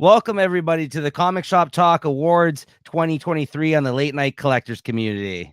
Welcome, everybody, to the Comic Shop Talk Awards 2023 on the Late Night Collectors community.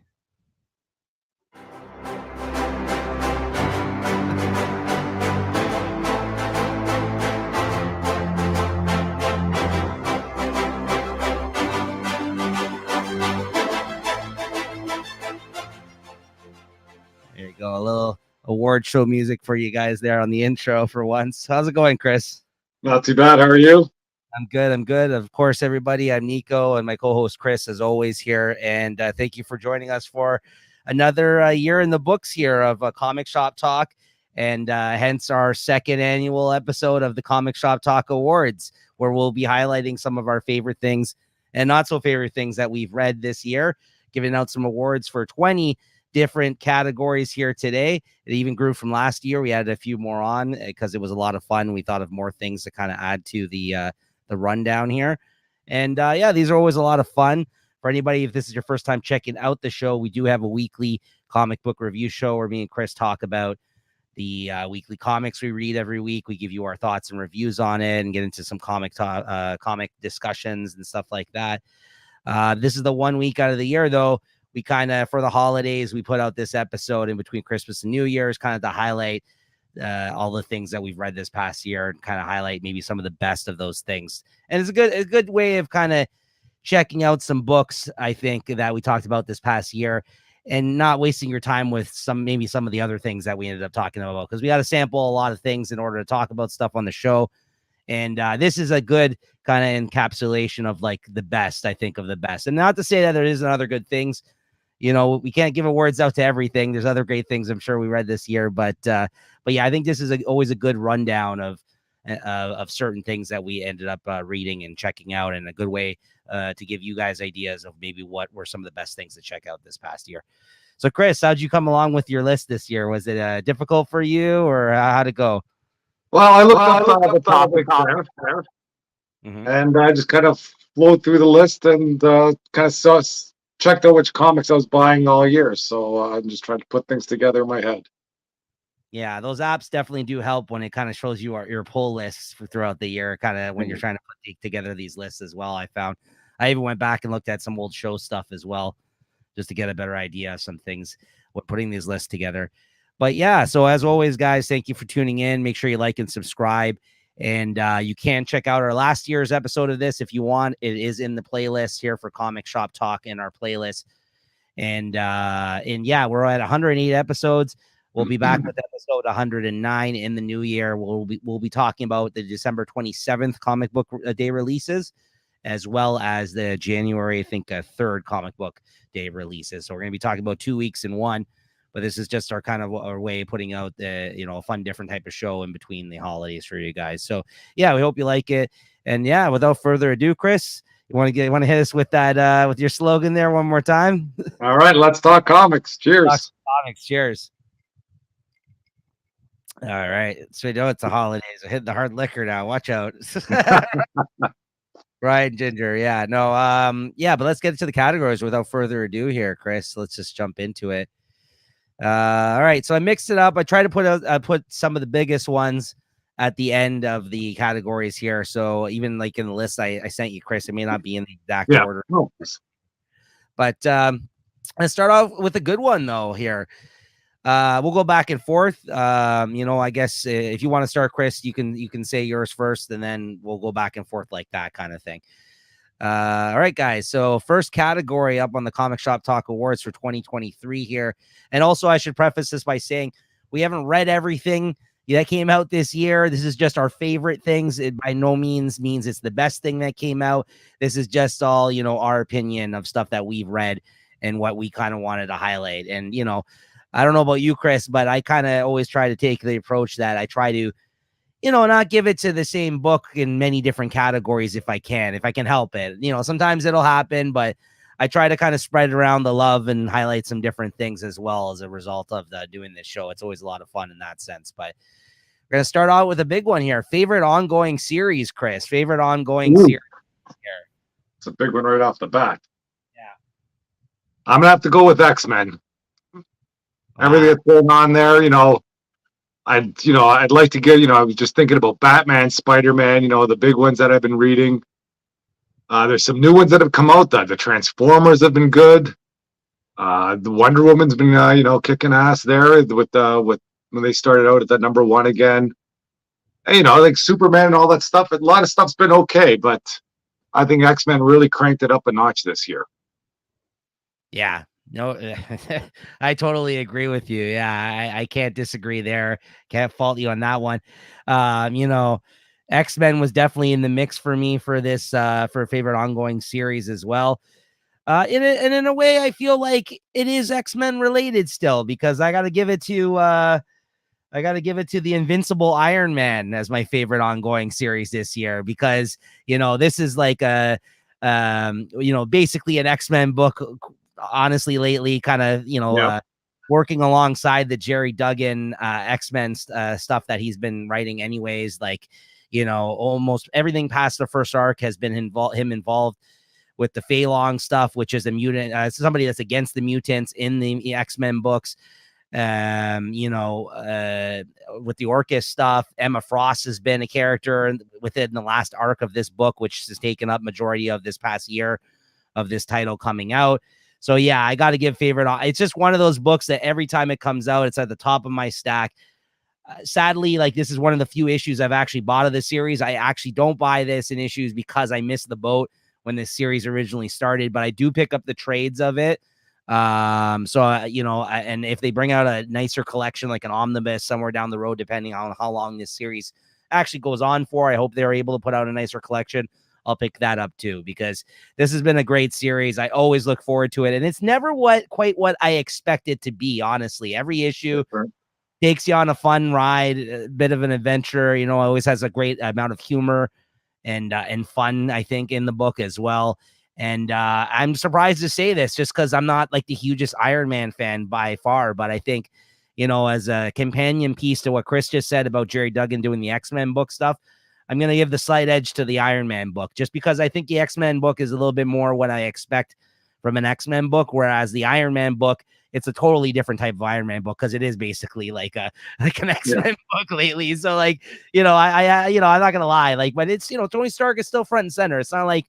There you go. A little award show music for you guys there on the intro for once. How's it going, Chris? Not too bad. How are you? I'm good. I'm good. Of course, everybody. I'm Nico and my co-host Chris, as always, here. And thank you for joining us for another year in the books here of Comic Shop Talk, and hence our second annual episode of the Comic Shop Talk Awards, where we'll be highlighting some of our favorite things and not so favorite things that we've read this year, giving out some awards for 20 different categories here today. It even grew from last year. We added a few more on because it was a lot of fun. We thought of more things to kind of add to the rundown here. And yeah, these are always a lot of fun. For anybody, if this is your first time checking out the show, we do have a weekly comic book review show where me and Chris talk about the weekly comics we read every week. We give you our thoughts and reviews on it and get into some comic discussions and stuff like that. This is the 1 week out of the year, though. We kind of, for the holidays, we put out this episode in between Christmas and New Year's, kind of to highlight all the things that we've read this past year and kind of highlight maybe some of the best of those things. And it's a good way of kind of checking out some books, I think, that we talked about this past year and not wasting your time with maybe some of the other things that we ended up talking about, because we got to sample a lot of things in order to talk about stuff on the show. And this is a good kind of encapsulation of like the best, I think, of the best. And not to say that there isn't other good things. You know, we can't give awards out to everything. There's other great things I'm sure we read this year, but yeah, I think this is always a good rundown of certain things that we ended up reading and checking out, and a good way to give you guys ideas of maybe what were some of the best things to check out this past year. So, Chris, how'd you come along with your list this year? Was it difficult for you, or how'd it go? Well, I looked up the topics there, and I just kind of flowed through the list and kind of checked out which comics I was buying all year. So I'm just trying to put things together in my head. Yeah, those apps definitely do help when it kind of shows you your pull lists for throughout the year, kind of when you're trying to put together these lists as well. I even went back and looked at some old show stuff as well, just to get a better idea of some things when putting these lists together. But yeah, so as always, guys, thank you for tuning in. Make sure you like and subscribe. And you can check out our last year's episode of this if you want. It is in the playlist here for Comic Shop Talk in our playlist. And yeah, we're at 108 episodes. We'll be back with episode 109 in the new year. We'll be talking about the December 27th comic book day releases, as well as the January, I think, 3rd comic book day releases. So we're going to be talking about 2 weeks in one. But this is just our kind of our way of putting out a fun, different type of show in between the holidays for you guys. So yeah, we hope you like it. And yeah, without further ado, Chris, you want to hit us with that with your slogan there one more time? All right, let's talk comics. Cheers. Talk comics. Cheers. All right, so we know it's the holidays. I hit the hard liquor now. Watch out. Right, Ginger. Yeah, no, yeah, but let's get into the categories without further ado here, Chris. Let's just jump into it. All right, so I mixed it up. I tried to put some of the biggest ones at the end of the categories here. So even like in the list I sent you, Chris, it may not be in the exact order. But let's start off with a good one though here. We'll go back and forth. I guess if you want to start, Chris, you can say yours first, and then we'll go back and forth like that kind of thing. All right, guys. So first category up on the Comic Shop Talk Awards for 2023 here. And also I should preface this by saying we haven't read everything that came out this year. This is just our favorite things. It by no means it's the best thing that came out. This is just all, our opinion of stuff that we've read and what we kind of wanted to highlight. And, I don't know about you, Chris, but I kind of always try to take the approach that I try to not give it to the same book in many different categories if I can help it. Sometimes it'll happen, but I try to kind of spread around the love and highlight some different things as well as a result of doing this show. It's always a lot of fun in that sense. But we're going to start out with a big one here. Favorite ongoing series, Chris. Favorite ongoing series here. It's a big one right off the bat. Yeah. I'm going to have to go with X-Men. Wow. Everything that's going on there, I'd like to get, I was just thinking about Batman, Spider-Man, the big ones that I've been reading. There's some new ones that have come out. The Transformers have been good. The Wonder Woman's been, kicking ass there with when they started out at that number one again. And, like Superman and all that stuff. A lot of stuff's been okay, but I think X-Men really cranked it up a notch this year. Yeah, no, I totally agree with you. Yeah, I can't disagree there. Can't fault you on that one. X-Men was definitely in the mix for me for this for favorite ongoing series as well. In a way, I feel like it is X-Men related still, because I got to give it to the Invincible Iron Man as my favorite ongoing series this year, because this is like basically an X-Men book. Honestly, lately, kind of working alongside the Jerry Duggan X-Men stuff that he's been writing, anyways. Like, almost everything past the first arc has been involved with the Fei Long stuff, which is a mutant, somebody that's against the mutants in the X-Men books. With the Orcus stuff, Emma Frost has been a character within the last arc of this book, which has taken up majority of this past year of this title coming out. So yeah, I got to give favorite. It's just one of those books that every time it comes out, it's at the top of my stack. Sadly, like, this is one of the few issues I've actually bought of the series. I actually don't buy this in issues because I missed the boat when this series originally started, but I do pick up the trades of it. And if they bring out a nicer collection, like an omnibus somewhere down the road, depending on how long this series actually goes on for, I hope they're able to put out a nicer collection. I'll pick that up too, because this has been a great series. I always look forward to it, and it's never quite what I expect it to be. Honestly, every issue takes you on a fun ride, a bit of an adventure. Always has a great amount of humor and fun, I think, in the book as well. And I'm surprised to say this, just because I'm not like the hugest Iron Man fan by far, but I think, as a companion piece to what Chris just said about Jerry Duggan doing the X-Men book stuff, I'm going to give the slight edge to the Iron Man book, just because I think the X-Men book is a little bit more what I expect from an X-Men book, whereas the Iron Man book, it's a totally different type of Iron Man book, because it is basically like an X-Men book lately. So like, I'm not gonna lie, like, but it's, Tony Stark is still front and center. It's not like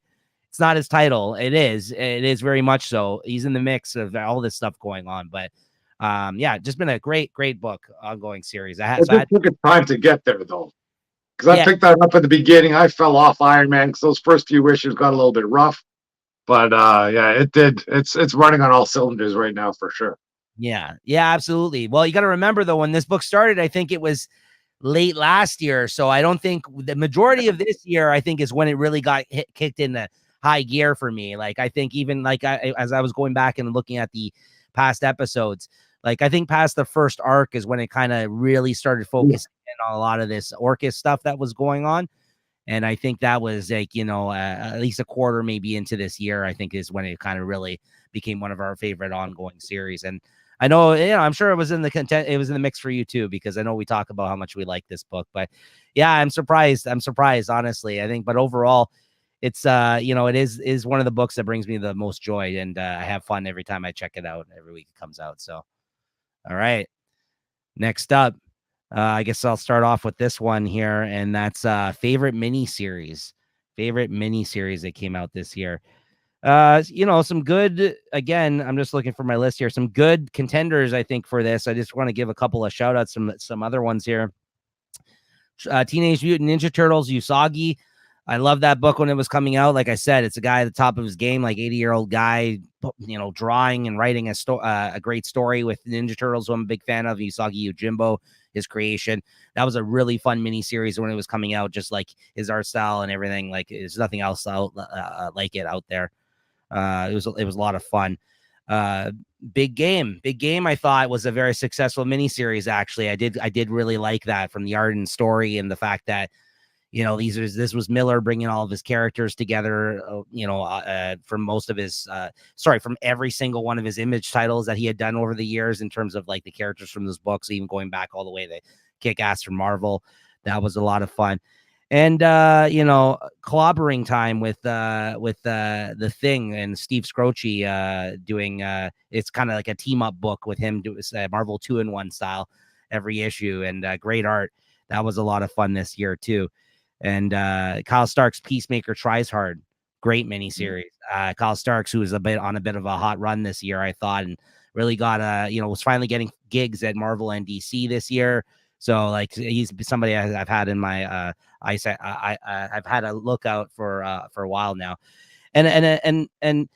it's not his title. It is very much so. He's in the mix of all this stuff going on. But just been a great book, ongoing series. It took time to get there though, because I picked that up at the beginning. I fell off Iron Man because those first few issues got a little bit rough. But it did. It's running on all cylinders right now for sure. Yeah, absolutely. Well, you got to remember though, when this book started, I think it was late last year. So I don't think the majority of this year, I think, is when it really got kicked into high gear for me. Like, I think even like as I was going back and looking at the past episodes, like, I think past the first arc is when it kind of really started focusing on a lot of this Orcus stuff that was going on. And I think that was like, at least a quarter maybe into this year, I think, is when it kind of really became one of our favorite ongoing series. And I know, I'm sure it was in the content, it was in the mix for you too, because I know we talk about how much we like this book. But yeah, I'm surprised, honestly. I think, but overall, it's it is one of the books that brings me the most joy, and I have fun every time I check it out, every week it comes out. So all right, next up, I guess I'll start off with this one here, and that's favorite miniseries that came out this year. Some good, again, I'm just looking for my list here, some good contenders, I think, for this. I just want to give a couple of shout outs, some other ones here. Teenage Mutant Ninja Turtles Usagi. I love that book when it was coming out. Like I said, it's a guy at the top of his game, like 80-year-old guy, drawing and writing a great story with Ninja Turtles, who I'm a big fan of. Usagi Yojimbo, his creation. That was a really fun miniseries when it was coming out, just like his art style and everything. Like, there's nothing else out like it out there. It was a lot of fun. Big Game, I thought was a very successful miniseries. Actually, I did really like that, from the art and story, and the fact that, this was Miller bringing all of his characters together, from most of his, from every single one of his Image titles that he had done over the years, in terms of like the characters from those books, even going back all the way to Kick-Ass from Marvel. That was a lot of fun. And, clobbering time with the Thing and Steve Scroce doing, it's kind of like a team up book with him, Marvel 2-in-1 style. every issue, and great art. That was a lot of fun this year too. And Kyle Starks' Peacemaker Tries Hard, great miniseries. Kyle Starks, who was a bit of a hot run this year, I thought, and really got was finally getting gigs at Marvel and DC this year. So like he's somebody I've had in my I've had a lookout for a while now, and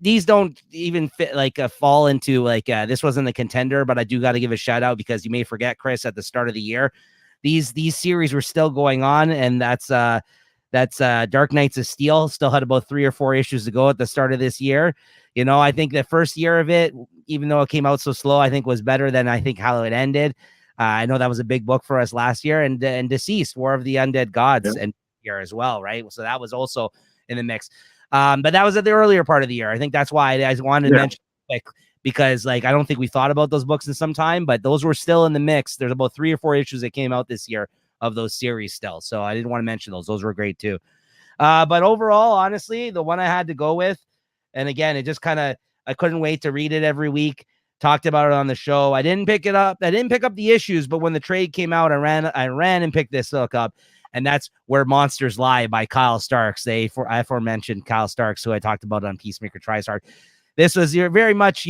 these don't even fit like fall into like this wasn't a contender, but I do got to give a shout out because you may forget, Chris, at the start of the year, these series were still going on, and that's Dark Knights of Steel still had about 3 or 4 issues to go at the start of this year. I think the first year of it, even though it came out so slow, I think was better than I think how it ended. I know that was a big book for us last year, and Deceased, War of the Undead Gods, and year as well, right? So that was also in the mix. But that was at the earlier part of the year. I think that's why I wanted to mention like because like I don't think we thought about those books in some time, but those were still in the mix. There's about 3 or 4 issues that came out this year of those series still. So I didn't want to mention those. Those were great too. But overall, honestly, the one I had to go with, and again, it just kind of, I couldn't wait to read it every week. Talked about it on the show. I didn't pick it up. I didn't pick up the issues, but when the trade came out, I ran and picked this book up. And that's Where Monsters Lie by Kyle Starks. Aforementioned Kyle Starks, who I talked about on Peacemaker Tries Hard. This was very much,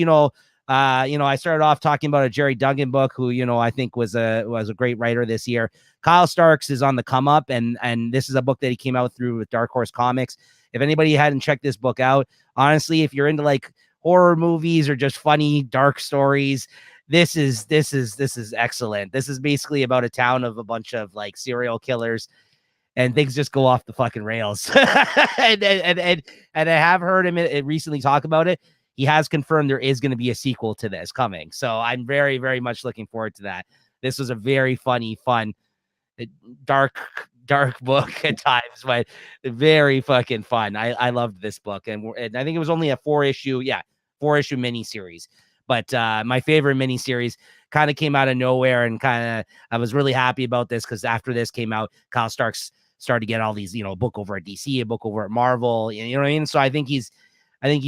I started off talking about a Jerry Duggan book, who, I think was a great writer this year. Kyle Starks is on the come up, and this is a book that he came out through with Dark Horse Comics. If anybody hadn't checked this book out, honestly, if you're into like horror movies or just funny dark stories, this is excellent. This is basically about a town of a bunch of like serial killers, and things just go off the fucking rails. and I have heard him recently talk about it. He has confirmed there is going to be a sequel to this coming. So I'm very, very much looking forward to that. This was a very funny, fun, dark book at times, but very fucking fun. I loved this book. And I think it was only a 4-issue miniseries. But my favorite miniseries kind of came out of nowhere, and I was really happy about this because after this came out, Kyle Starks started to get all these, a book over at DC, a book over at Marvel, you know what I mean? So I think he's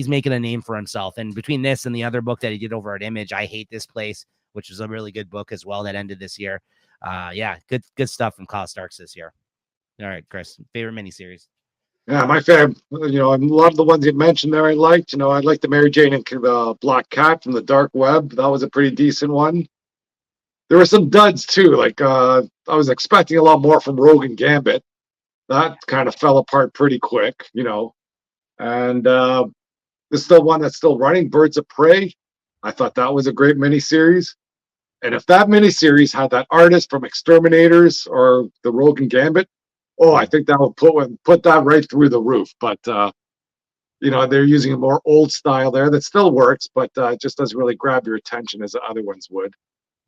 making a name for himself. And between this and the other book that he did over at Image, I Hate This Place, which is a really good book as well that ended this year. Good stuff from Kyle Starks this year. All right, Chris, favorite miniseries. Yeah, my favorite, a lot of the ones you mentioned there I liked. I liked the Mary Jane and Black Cat from the Dark Web. That was a pretty decent one. There were some duds too. Like I was expecting a lot more from Rogue and Gambit. That kind of fell apart pretty quick, And there's still one that's still running, Birds of Prey. I thought that was a great miniseries. And if that miniseries had that artist from Exterminators or the Rogue and Gambit, I think that would put that right through the roof. But they're using a more old style there that still works, but just doesn't really grab your attention as the other ones would.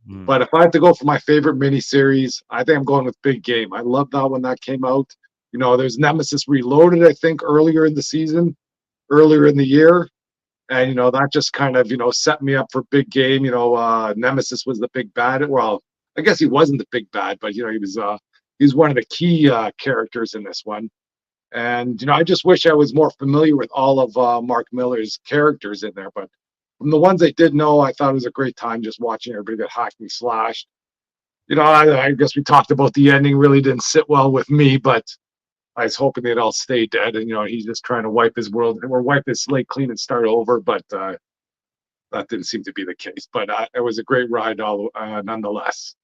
But if I had to go for my favorite miniseries, I think I'm going with Big Game. I love that when that came out. There's Nemesis Reloaded, I think, earlier in the year. And, that just kind of, set me up for Big Game. Nemesis was the big bad. Well, I guess he wasn't the big bad, but, he was one of the key characters in this one. And, I just wish I was more familiar with all of Mark Millar's characters in there. But from the ones I did know, I thought it was a great time just watching everybody get hacked and slashed. I guess we talked about the ending really didn't sit well with me, but I was hoping they'd all stay dead. And, he's just trying to wipe his slate clean and start over. But that didn't seem to be the case. But it was a great ride nonetheless.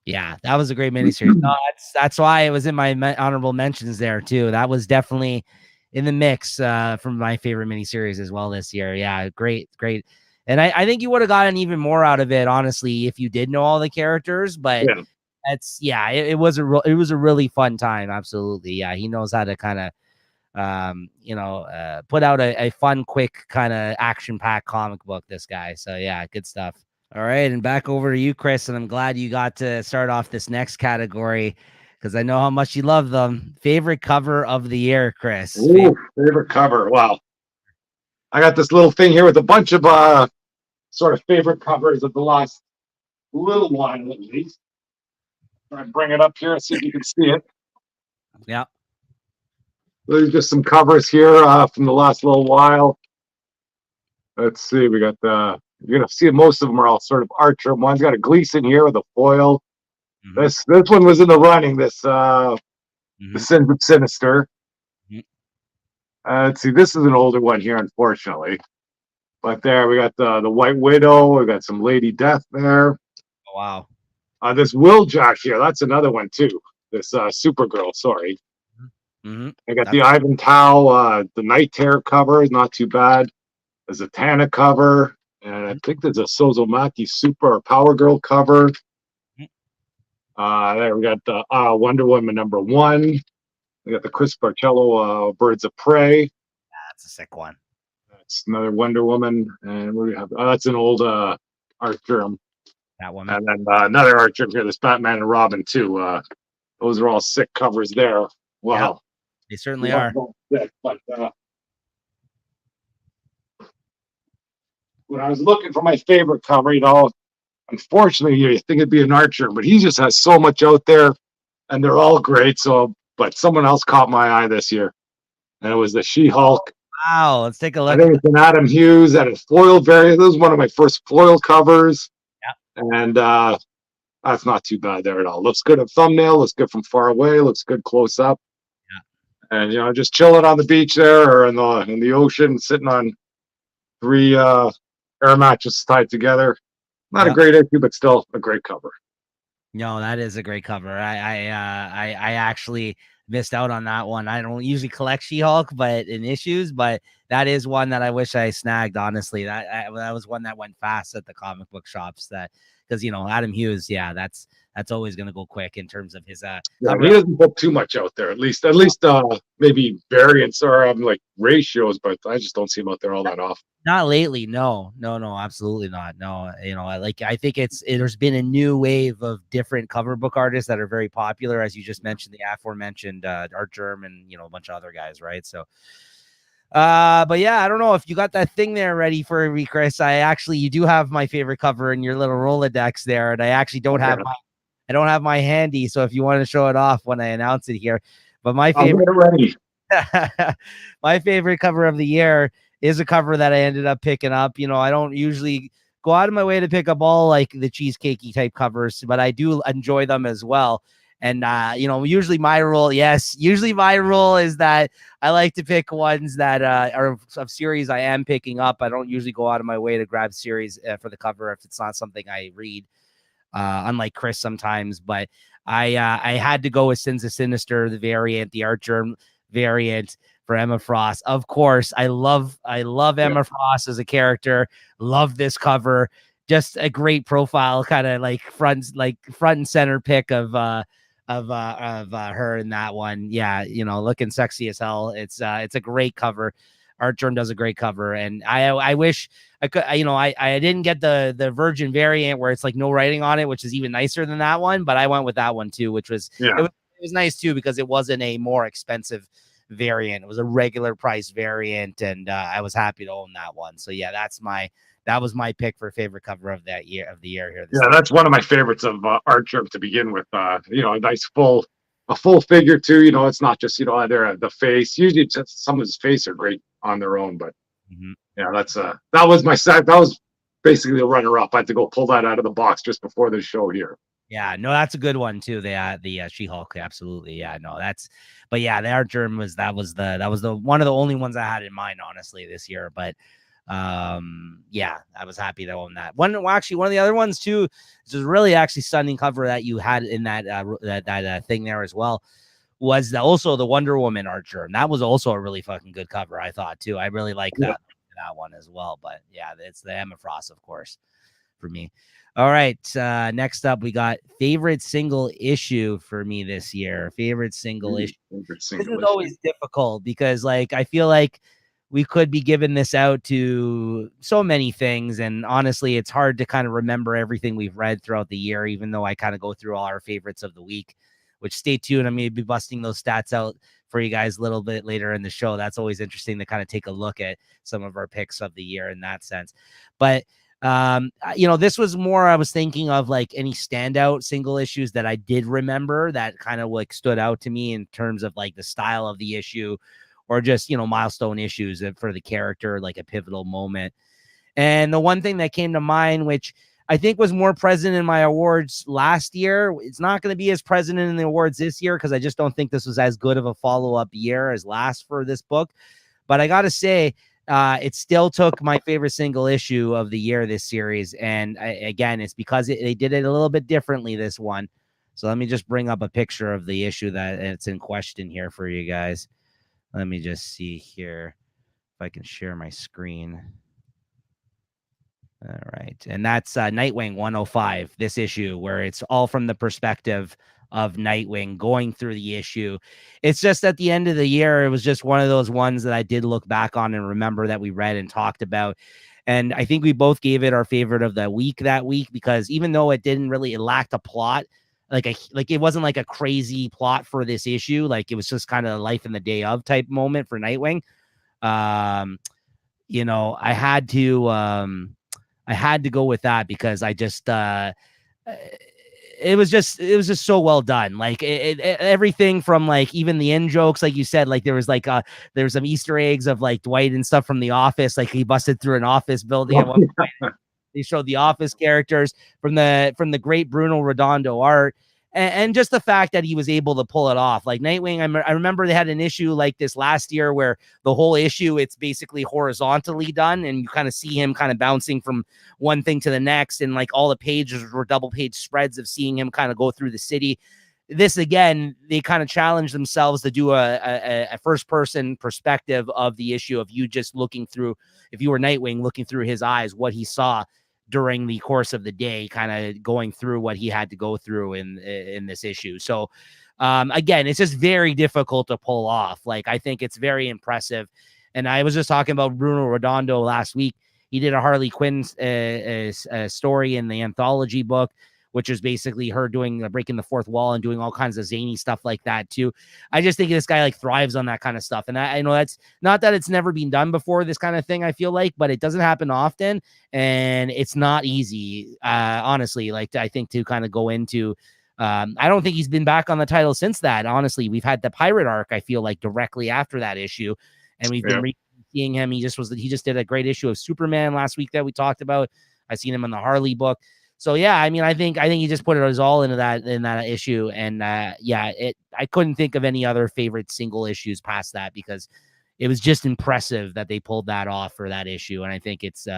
Yeah, that was a great miniseries. No, that's why it was in my honorable mentions there too. That was definitely in the mix from my favorite miniseries as well this year. Yeah, great. And I think you would have gotten even more out of it, honestly, if you did know all the characters. But it was a really fun time. Absolutely. Yeah, he knows how to kind of put out a fun, quick kind of action-packed comic book, this guy. So yeah, good stuff. All right, and back over to you, Chris, and I'm glad you got to start off this next category because I know how much you love them. Favorite cover of the year, Chris? Favorite cover. Wow. I got this little thing here with a bunch of sort of favorite covers of the last little while, at least. Try and bring it up here and see if you can see it. Yeah. There's just some covers here from the last little while. Let's see. We got the You're gonna see most of them are all sort of Archer. One's got a Gleason here with a foil. Mm-hmm. This one was in the running. This the Sins of Sinister. Let's see, this is an older one here, unfortunately. But there we got the White Widow. We got some Lady Death there. Oh, wow. This Wheeljack here. That's another one too. This Supergirl. Sorry. Mm-hmm. I got the Ivan Tao, the Night Terror cover is not too bad. There's a Tana cover, and I think there's a Sozomaki Super or Power Girl cover. There we got the Wonder Woman #1. We got the Chris Barcello Birds of Prey. That's a sick one. That's another Wonder Woman, and what do we have? That's an old art germ. That one, and then another art germ here. This Batman and Robin too. Those are all sick covers there. Wow, yeah, they certainly are. Sick, but when I was looking for my favorite cover, unfortunately, you think it'd be an Archer, but he just has so much out there, and they're all great. So, but someone else caught my eye this year, and it was the She-Hulk. Wow, let's take a look. I think it's an Adam Hughes and a foil variant. This was one of my first foil covers. Yeah, and that's not too bad there at all. Looks good at thumbnail. Looks good from far away. Looks good close up. Yeah, and just chilling on the beach there or in the ocean, sitting on 3 air mattresses tied together. Not a great issue, but still a great cover. No, that is a great cover. I actually missed out on that one. I don't usually collect She-Hulk, but in issues, but that is one that I wish I snagged. Honestly, that was one that went fast at the comic book shops. That because Adam Hughes, yeah, that's always going to go quick in terms of his. Yeah, he doesn't put too much out there. At least maybe variants or like ratios, but I just don't see him out there all that often. Not lately, no, absolutely not. No, I think there's been a new wave of different cover book artists that are very popular, as you just mentioned, the aforementioned Art Germ and a bunch of other guys, right? So, but yeah, I don't know if you got that thing there ready for me, Chris. You do have my favorite cover in your little Rolodex there, and I actually don't have my handy. So if you want to show it off when I announce it here, but my favorite, my favorite cover of the year is a cover that I ended up picking up. I don't usually go out of my way to pick up all like the cheesecakey type covers, but I do enjoy them as well. And, usually my rule is that I like to pick ones that are of series I am picking up. I don't usually go out of my way to grab series for the cover if it's not something I read, unlike Chris sometimes. But I had to go with Sins of Sinister, the variant, the Art Germ variant for Emma Frost. Of course, I love Emma Frost as a character. Love this cover. Just a great profile, kind of like front and center pick of her in that one. Yeah, looking sexy as hell. It's a great cover. Art Germ does a great cover, and I wish I could. I didn't get the Virgin variant where it's like no writing on it, which is even nicer than that one. But I went with that one too, which was it was nice too because it wasn't a more expensive variant. It was a regular price variant, and I was happy to own that one. So yeah, that was my pick for favorite cover of the year here. Yeah, that's one of my favorites of Art Germ to begin with. A nice full figure too. It's not just either the face. Usually, some of his face are great on their own, but yeah, that was basically a runner up. I had to go pull that out of the box just before the show here. Yeah, no, that's a good one too. The She-Hulk, absolutely. Yeah, no, but yeah, the Art Germ was the one of the only ones I had in mind, honestly, this year. But yeah, I was happy to own that one. Well, actually, one of the other ones too, this is really actually stunning cover that you had in that thing there as well, was also the Wonder Woman Art Germ. That was also a really fucking good cover, I thought too. I really like that one as well. But yeah, it's the Emma Frost, of course, for me. All right. Next up, we got favorite single issue for me this year. Favorite single issue. This is always difficult because, I feel like we could be giving this out to so many things. And honestly, it's hard to kind of remember everything we've read throughout the year, even though I kind of go through all our favorites of the week, which stay tuned. I'm going to be busting those stats out for you guys a little bit later in the show. That's always interesting to kind of take a look at some of our picks of the year in that sense. But this was more, I was thinking of any standout single issues that I did remember that kind of stood out to me in terms of the style of the issue or just, milestone issues for the character, like a pivotal moment. And the one thing that came to mind, which I think was more present in my awards last year, it's not going to be as present in the awards this year because I just don't think this was as good of a follow-up year as last for this book. But I got to say, it still took my favorite single issue of the year, this series. And again, it's because they did it a little bit differently, this one. So let me just bring up a picture of the issue that it's in question here for you guys. Let me just see here if I can share my screen. All right. And that's Nightwing 105, this issue, where it's all from the perspective of Nightwing going through the issue. It's just at the end of the year, it was just one of those ones that I did look back on and remember that we read and talked about. And I think we both gave it our favorite of the week that week, because even though it lacked a plot, like it wasn't like a crazy plot for this issue. Like it was just kind of life in the day of type moment for Nightwing. You know, I had to go with that because I just, it was just so well done. Like everything from like even the in jokes, like you said, like there was some Easter eggs of like Dwight and stuff from The Office. Like he busted through an office building at one point. They showed the Office characters from the great Bruno Redondo art. And just the fact that he was able to pull it off. Like Nightwing, I remember they had an issue like this last year where the whole issue, it's basically horizontally done, and you kind of see him kind of bouncing from one thing to the next, and like all the pages were double page spreads of seeing him kind of go through the city. This, again, they kind of challenged themselves to do a first person perspective of the issue of you just looking through, if you were Nightwing, looking through his eyes, what he saw during the course of the day, kind of going through what he had to go through in this issue. So again, it's just very difficult to pull off. Like, I think it's very impressive. And I was just talking about Bruno Redondo last week. He did a Harley Quinn story in the anthology book, which is basically her doing breaking the fourth wall and doing all kinds of zany stuff like that too. I just think this guy like thrives on that kind of stuff. And I know that's not that it's never been done before, this kind of thing, I feel like, but it doesn't happen often. And it's not easy, honestly, like I think to kind of go into, I don't think he's been back on the title since that. Honestly, we've had the pirate arc, I feel like, directly after that issue. And we've been seeing him. He just did a great issue of Superman last week that we talked about. I seen him in the Harley book. So yeah, I mean, I think he just put it all into that issue, and I couldn't think of any other favorite single issues past that, because it was just impressive that they pulled that off for that issue, and I think it's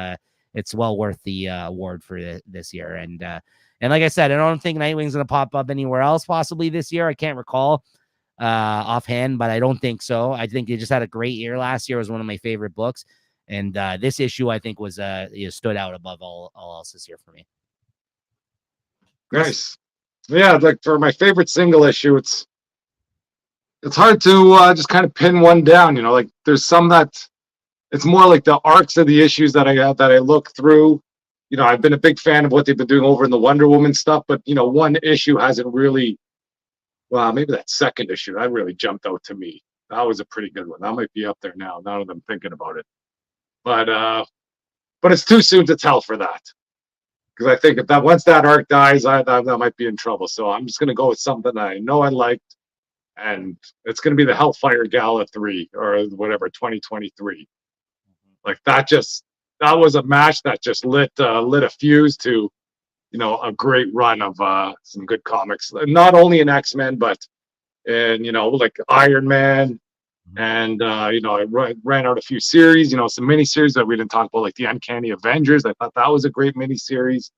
well worth the award for this year. And like I said, I don't think Nightwing's gonna pop up anywhere else possibly this year. I can't recall offhand, but I don't think so. I think they just had a great year last year. It was one of my favorite books, and this issue I think was stood out above all else this year for me. Nice. Yeah, like for my favorite single issue, it's hard to just kind of pin one down. You know, like there's some that it's more like the arcs of the issues that I look through. You know, I've been a big fan of what they've been doing over in the Wonder Woman stuff, but you know, one issue hasn't really. Well, maybe that second issue that really jumped out to me. That was a pretty good one. That might be up there now that I'm thinking about it. But it's too soon to tell for that. Because I think if that once that arc dies, that might be in trouble. So I'm just going to go with something that I know I liked, and it's going to be the Hellfire Gala 3 or whatever 2023. Like that was a match that just lit a fuse to, you know, a great run of some good comics. Not only in X-Men, but in, you know, like Iron Man, and you know, I ran out a few series, you know, some miniseries that we didn't talk about, like the Uncanny Avengers. I thought that was a great miniseries,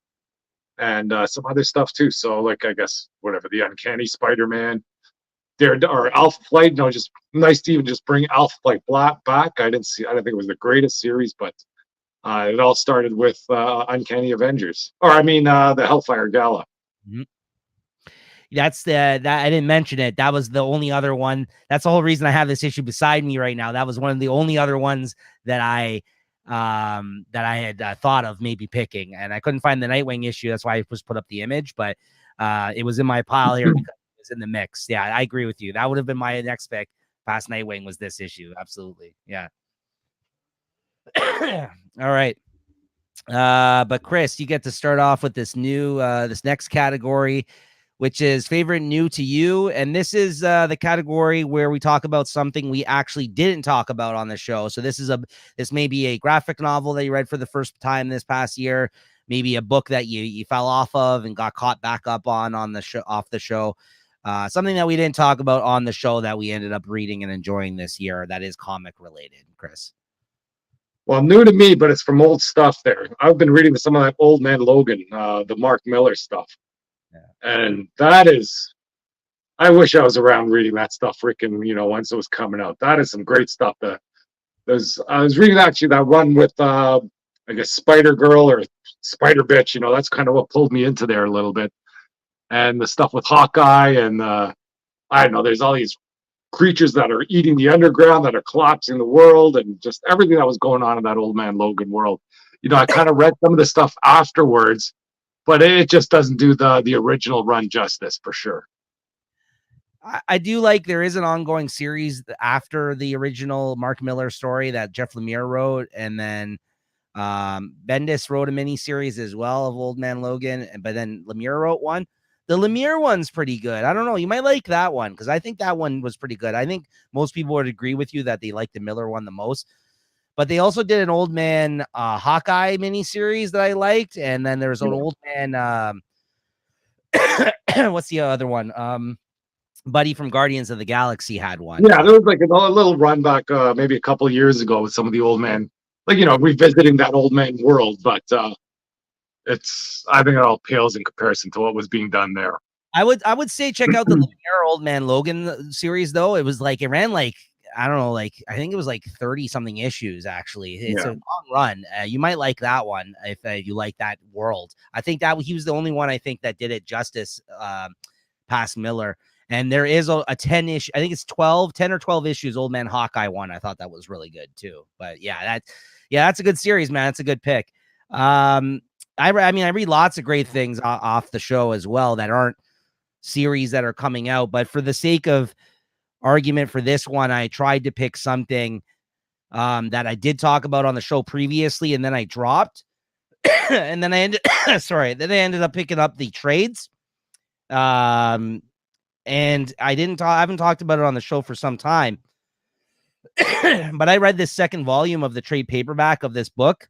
and some other stuff too. So, like, I guess whatever, the Uncanny Spider-Man, or Alpha Flight. No, just nice to even just bring Alpha Flight back. I don't think it was the greatest series, but it all started with Uncanny Avengers, or I mean, the Hellfire Gala. Mm-hmm. That's that I didn't mention it. That was the only other one. That's the whole reason I have this issue beside me right now. That was one of the only other ones that I had thought of maybe picking, and I couldn't find the Nightwing issue. That's why I just put up the image, but it was in my pile here because it was in the mix. Yeah, I agree with you. That would have been my next pick. Past Nightwing was this issue. Absolutely. Yeah. All right. But Chris, you get to start off with this new this next category, which is favorite new to you. And this is the category where we talk about something we actually didn't talk about on the show. So this may be a graphic novel that you read for the first time this past year, maybe a book that you fell off of and got caught back up on the show, off the show. Something that we didn't talk about on the show that we ended up reading and enjoying this year that is comic related, Chris. Well, new to me, but it's from old stuff there. I've been reading some of that Old Man Logan, the Mark Miller stuff. Yeah. And that is, I wish I was around reading that stuff, freaking, once it was coming out. That is some great stuff. I was reading actually that one with, I guess, Spider Girl or Spider Bitch, that's kind of what pulled me into there a little bit. And the stuff with Hawkeye and, I don't know, there's all these creatures that are eating the underground, that are collapsing the world, and just everything that was going on in that Old Man Logan world. I kind of read some of the stuff afterwards, but it just doesn't do the original run justice for sure. I do like there is an ongoing series after the original Mark Miller story that Jeff Lemire wrote, and then Bendis wrote a mini series as well of Old Man Logan, but then Lemire wrote one. The Lemire one's pretty good. I don't know. You might like that one because I think that one was pretty good. I think most people would agree with you that they like the Miller one the most. But they also did an Old Man Hawkeye miniseries that I liked. And then there's an Old Man. What's the other one? Buddy from Guardians of the Galaxy had one. Yeah, there was like a little run back maybe a couple of years ago with some of the Old Man, revisiting that Old Man world. But I think it all pales in comparison to what was being done there. I would say check out the Lemire Old Man Logan series though. It ran like, I don't know, like I think it was like 30 something issues actually. It's a long run. You might like that one if you like that world. I think that he was the only one I think that did it justice past Miller. And there is a 10-ish, I think it's 10 or 12 issues Old Man Hawkeye one. I thought that was really good too. But that's a good series, man. It's a good pick. I read lots of great things off the show as well that aren't series that are coming out. But for the sake of argument for this one, I tried to pick something that I did talk about on the show previously, and then I dropped. And then I ended up picking up the trades. And I haven't talked about it on the show for some time. But I read this second volume of the trade paperback of this book.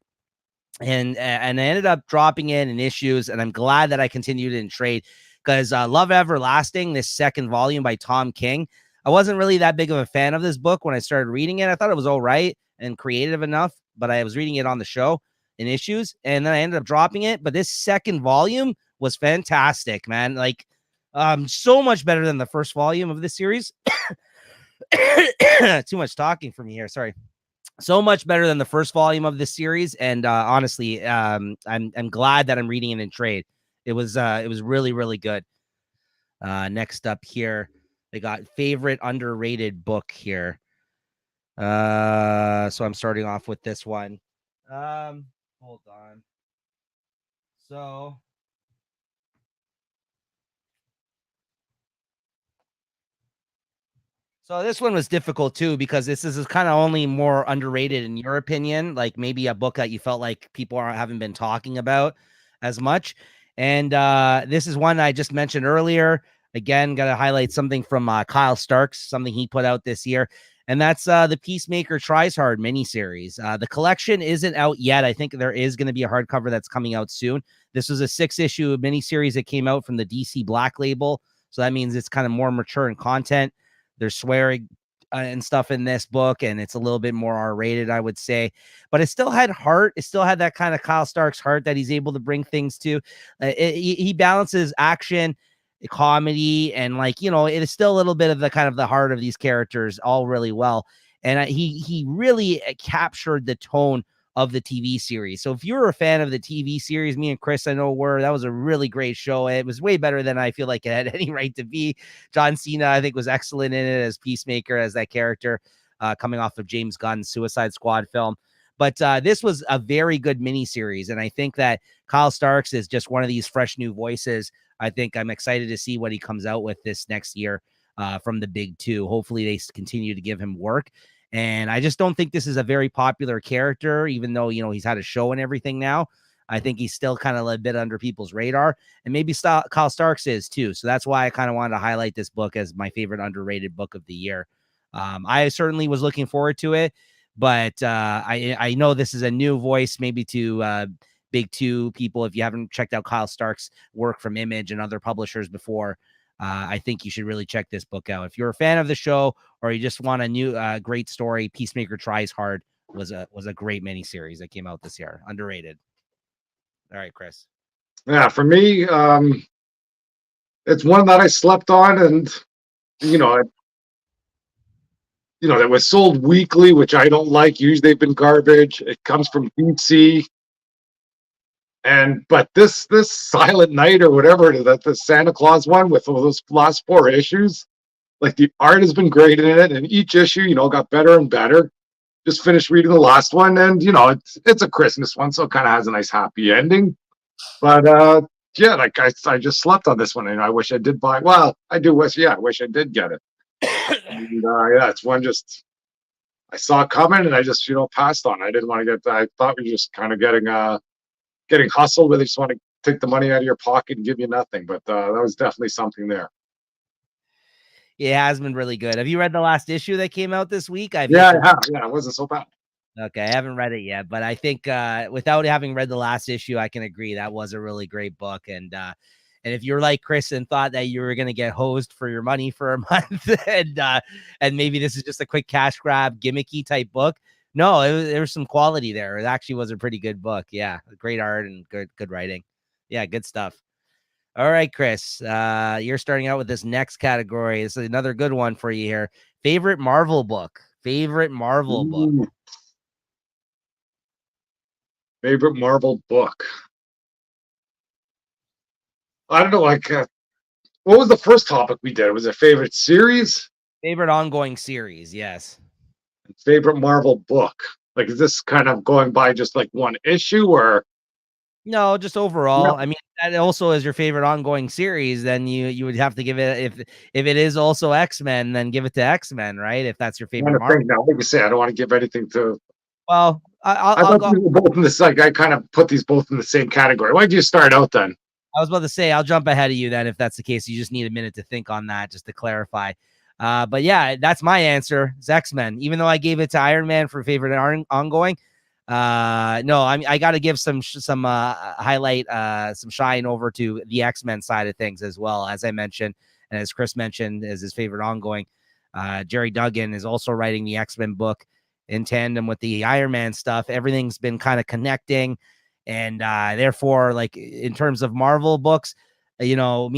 And I ended up dropping it in issues, and I'm glad that I continued in trade because Love Everlasting, this second volume by Tom King, I wasn't really that big of a fan of this book when I started reading it. I thought it was all right and creative enough, but I was reading it on the show in issues, and then I ended up dropping it. But this second volume was fantastic, man. Like, so much better than the first volume of this series. Too much talking for me here. Sorry. So much better than the first volume of this series, and honestly, I'm glad that I'm reading it in trade. It was really, really good. Next up here, they got favorite underrated book here. So I'm starting off with this one. Hold on. So this one was difficult too, because this is kind of only more underrated in your opinion, like maybe a book that you felt like people haven't been talking about as much. And this is one I just mentioned earlier. Again, got to highlight something from Kyle Starks, something he put out this year. And that's the Peacemaker Tries Hard miniseries. The collection isn't out yet. I think there is going to be a hardcover that's coming out soon. This was a 6-issue miniseries that came out from the DC Black label. So that means it's kind of more mature in content. There's swearing and stuff in this book, and it's a little bit more R-rated, I would say. But it still had heart. It still had that kind of Kyle Starks heart that he's able to bring things to. He balances action, comedy, and it is still a little bit of the kind of the heart of these characters all really well. And he really captured the tone of the TV series. So if you're a fan of the TV series, me and Chris, I know that was a really great show. It was way better than I feel like it had any right to be. John Cena, I think, was excellent in it as Peacemaker, as that character, coming off of James Gunn's Suicide Squad film. But this was a very good miniseries, and I think that Kyle Starks is just one of these fresh new voices. I think I'm excited to see what he comes out with this next year from the big two. Hopefully they continue to give him work. And I just don't think this is a very popular character, even though, he's had a show and everything now. I think he's still kind of a bit under people's radar, and maybe Kyle Starks is too. So that's why I kind of wanted to highlight this book as my favorite underrated book of the year. I certainly was looking forward to it, but I know this is a new voice, maybe to big two people. If you haven't checked out Kyle Stark's work from Image and other publishers before, I think you should really check this book out. If you're a fan of the show or you just want a new great story, Peacemaker Tries Hard was a great miniseries that came out this year. Underrated. All right, Chris. Yeah, for me, it's one that I slept on, and that was sold weekly, which I don't like. Usually they've been garbage. It comes from DC. But this Silent Night, or whatever, that the Santa Claus one with those last 4 issues, like, the art has been great in it, and each issue, got better and better. Just finished reading the last one, and it's a Christmas one, so it kind of has a nice happy ending. But yeah, like, I just slept on this one, and I wish I did buy. Well, I wish I did get it. And, yeah, it's one just I saw it coming, and I just passed on. I didn't want to get. I thought we were just kind of getting hustled, where they just want to take the money out of your pocket and give you nothing. But that was definitely something there. It has been really good. Have you read the last issue that came out this week? I have. Yeah, it wasn't so bad. Okay, I haven't read it yet, but I think without having read the last issue, I can agree that was a really great book. And if you're like Chris and thought that you were going to get hosed for your money for a month, and maybe this is just a quick cash grab, gimmicky type book, no, there was some quality there. It actually was a pretty good book. Yeah, great art and good writing. Yeah, good stuff. All right, Chris, you're starting out with this next category. This is another good one for you here. Favorite Marvel book. Favorite Marvel book. Favorite Marvel book. I don't know. Like, what was the first topic we did? Was it favorite series? Favorite ongoing series. Yes. Favorite Marvel book. Like, is this kind of going by just like one issue, or? No, just overall. No. I mean, that also is your favorite ongoing series. Then you would have to give it, if it is also X-Men, then give it to X-Men, right? If that's your favorite Marvel. Now, like you say, I don't want to give anything to. Well, I'll go. Both in this, like, I kind of put these both in the same category. Why did you start out then? I was about to say, I'll jump ahead of you then if that's the case. You just need a minute to think on that, just to clarify. But yeah, that's my answer. It's X-Men. Even though I gave it to Iron Man for favorite ongoing, no, I got to give some highlight, some shine over to the X-Men side of things as well. As I mentioned, and as Chris mentioned, as his favorite ongoing, Jerry Duggan is also writing the X-Men book in tandem with the Iron Man stuff. Everything's been kind of connecting. And therefore, like, in terms of Marvel books, me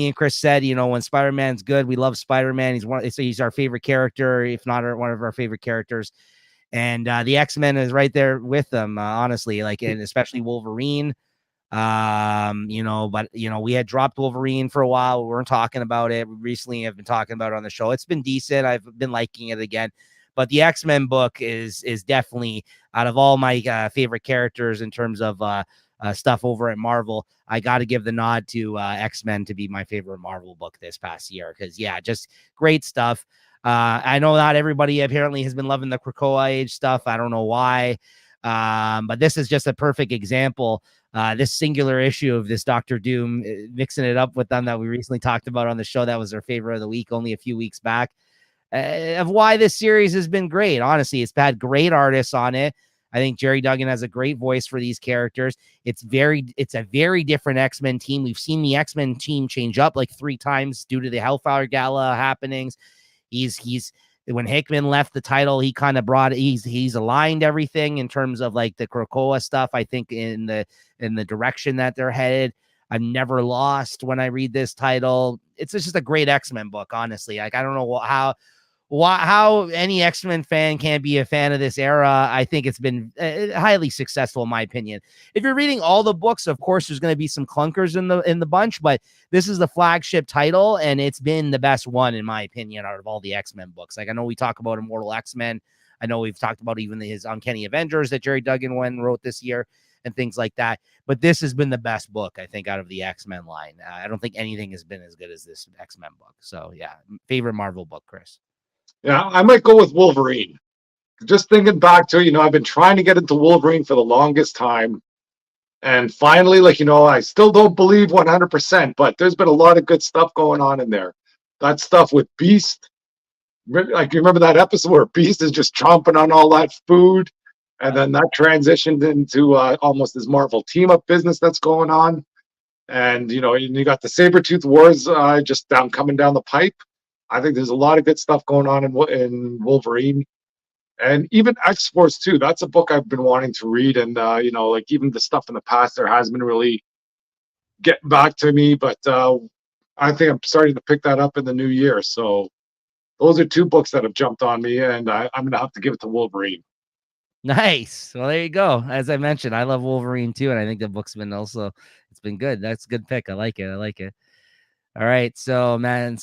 and Chris said, when Spider-Man's good, we love Spider-Man. He's our favorite character, if not one of our favorite characters. And the X-Men is right there with them, honestly, like, and especially Wolverine. But we had dropped Wolverine for a while. We weren't talking about it. Recently, I've been talking about it on the show. It's been decent. I've been liking it again. But the X-Men book is definitely, out of all my favorite characters in terms of stuff over at Marvel, I got to give the nod to X-Men to be my favorite Marvel book this past year. Because, yeah, just great stuff. I know not everybody apparently has been loving the Krakoa Age stuff. I don't know why. But this is just a perfect example. This singular issue of this Doctor Doom, mixing it up with them that we recently talked about on the show. That was our favorite of the week only a few weeks back. Of why this series has been great. Honestly, it's had great artists on it. I think Jerry Duggan has a great voice for these characters. It's a very different X-Men team. We've seen the X-Men team change up like 3 times due to the Hellfire Gala happenings. When Hickman left the title, he kind of he's aligned everything in terms of like the Krakoa stuff. I think in the direction that they're headed. I'm never lost when I read this title. It's just a great X-Men book, honestly. Like, I don't know how any X-Men fan can't be a fan of this era. I think it's been highly successful, in my opinion. If you're reading all the books, of course, there's going to be some clunkers in the bunch, but this is the flagship title, and it's been the best one, in my opinion, out of all the X-Men books. Like, I know we talk about Immortal X-Men. I know we've talked about even his Uncanny Avengers that Jerry Duggan wrote this year and things like that. But this has been the best book, I think, out of the X-Men line. I don't think anything has been as good as this X-Men book. So, yeah, favorite Marvel book, Chris. Yeah, I might go with Wolverine. Just thinking back to, I've been trying to get into Wolverine for the longest time. And finally, like, I still don't believe 100%, but there's been a lot of good stuff going on in there. That stuff with Beast, like, you remember that episode where Beast is just chomping on all that food, and then that transitioned into almost this Marvel team up business that's going on. And you got the Sabretooth Wars just coming down the pipe. I think there's a lot of good stuff going on in Wolverine, and even X-Force too. That's a book I've been wanting to read, and like, even the stuff in the past there hasn't been really getting back to me, but I think I'm starting to pick that up in the new year. So those are two books that have jumped on me, and I'm gonna have to give it to Wolverine. Nice. Well, there you go. As I mentioned, I love Wolverine too, and I think the book's been it's been good. That's a good pick. I like it. All right, so man,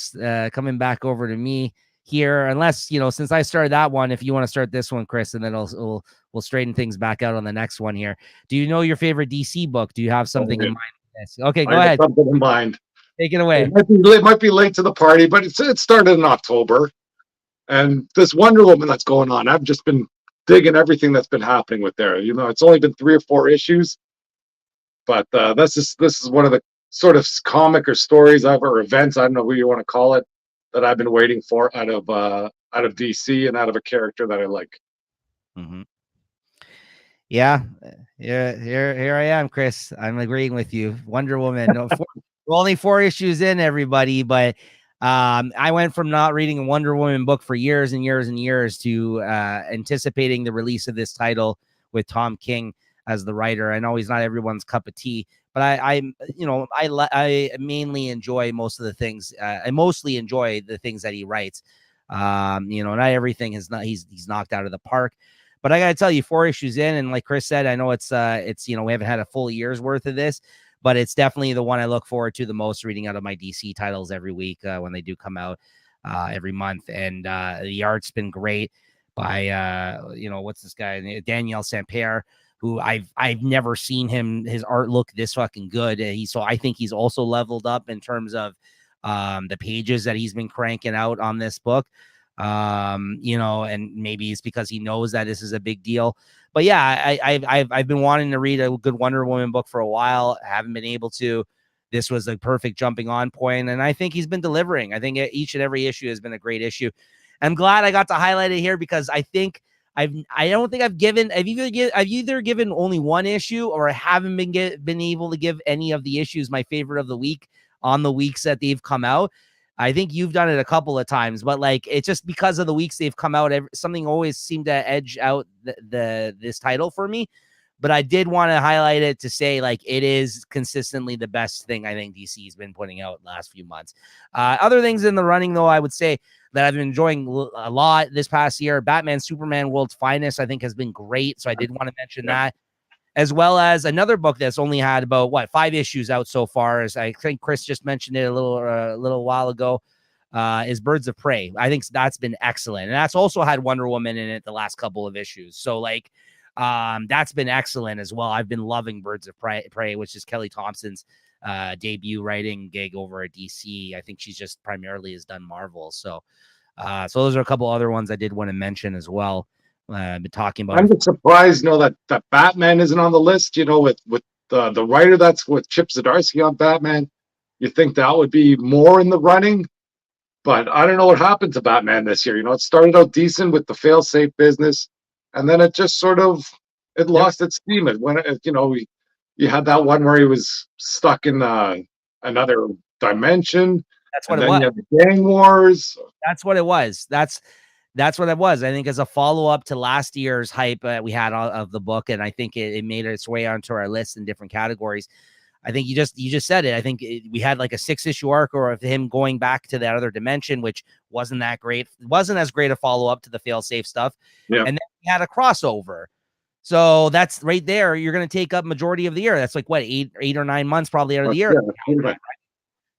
coming back over to me here, unless since I started that one, if you want to start this one, Chris, and then we'll straighten things back out on the next one here. Do you know your favorite DC book? Do you have something in mind? Yes. Okay, go ahead. Something in mind. Take it away. It might be late to the party, but it started in October, and this Wonder Woman that's going on. I've just been digging everything that's been happening with there. It's only been 3 or 4 issues, but this is one of the sort of comic or stories or events, I don't know what you want to call it, that I've been waiting for out of DC and out of a character that I like. Mm-hmm. Yeah, here I am, Chris. I'm agreeing with you. Wonder Woman. We're only 4 issues in, everybody, but I went from not reading a Wonder Woman book for years and years and years to anticipating the release of this title with Tom King as the writer. I know he's not everyone's cup of tea, but I mainly enjoy most of the things. I mostly enjoy the things that he writes. Not everything he's knocked out of the park, but I got to tell you, 4 issues in, and like Chris said, I know it's we haven't had a full year's worth of this, but it's definitely the one I look forward to the most, reading out of my DC titles every week when they do come out every month. And the art's been great by what's this guy, Daniel Sampere, who I've never seen his art look this fucking good. So I think he's also leveled up in terms of the pages that he's been cranking out on this book. And maybe it's because he knows that this is a big deal. But yeah, I've been wanting to read a good Wonder Woman book for a while. I haven't been able to. This was a perfect jumping on point, and I think he's been delivering. I think each and every issue has been a great issue. I'm glad I got to highlight it here because I think I don't think I've either given only one issue, or I haven't been able to give any of the issues my favorite of the week on the weeks that they've come out. I think you've done it a couple of times, but like, it's just because of the weeks they've come out, something always seemed to edge out this title for me. But I did want to highlight it to say, like, it is consistently the best thing I think DC has been putting out last few months. Other things in the running, though, I would say that I've been enjoying a lot this past year. Batman Superman World's Finest, I think, has been great. So I did want to mention that, as well as another book that's only had about 5 issues out so far, as I think Chris just mentioned it a little while ago, is Birds of Prey. I think that's been excellent, and that's also had Wonder Woman in it the last couple of issues. So like, that's been excellent as well. I've been loving Birds of Prey, which is Kelly Thompson's debut writing gig over at DC. I think she's just primarily has done Marvel. So those are a couple other ones I did want to mention as well. Been talking about. I'm just surprised, that Batman isn't on the list. With the writer that's with Chip Zdarsky on Batman, you think that would be more in the running, but I don't know what happened to Batman this year. It started out decent with the fail-safe business, and then it just sort of lost its steam. You had that one where he was stuck in another dimension. That's what it was. You had the gang wars. That's what it was. That's what it was. I think as a follow-up to last year's hype we had of the book, and I think it made its way onto our list in different categories. I think you just said it. I think we had like a 6-issue arc or of him going back to that other dimension, which wasn't that great. It wasn't as great a follow-up to the fail-safe stuff. Yeah. And then we had a crossover. So that's right there. You're going to take up majority of the year. That's like what, 8 or 9 months probably out of the year. Yeah.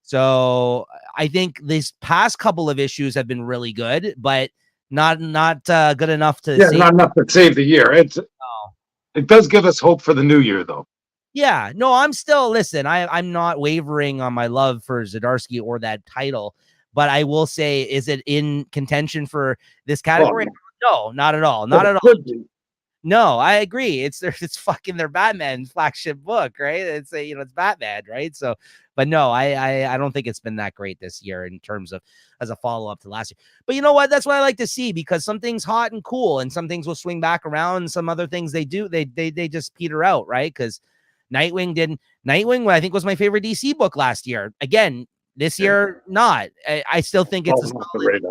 So I think these past couple of issues have been really good, but not good enough to not enough to save the year. It does give us hope for the new year, though. Yeah, no, I'm still I'm not wavering on my love for Zdarsky or that title, but I will say, is it in contention for this category? No, not at all. Not at all. No, I agree. It's fucking their Batman flagship book, right? It's it's Batman, right? So, but no, I don't think it's been that great this year in terms of as a follow up to last year. But you know what? That's what I like to see, because some things hot and cool, and some things will swing back around, and some other things they just peter out, right? Because Nightwing, I think, was my favorite DC book last year. Again, this year, not. I still think it's a solid,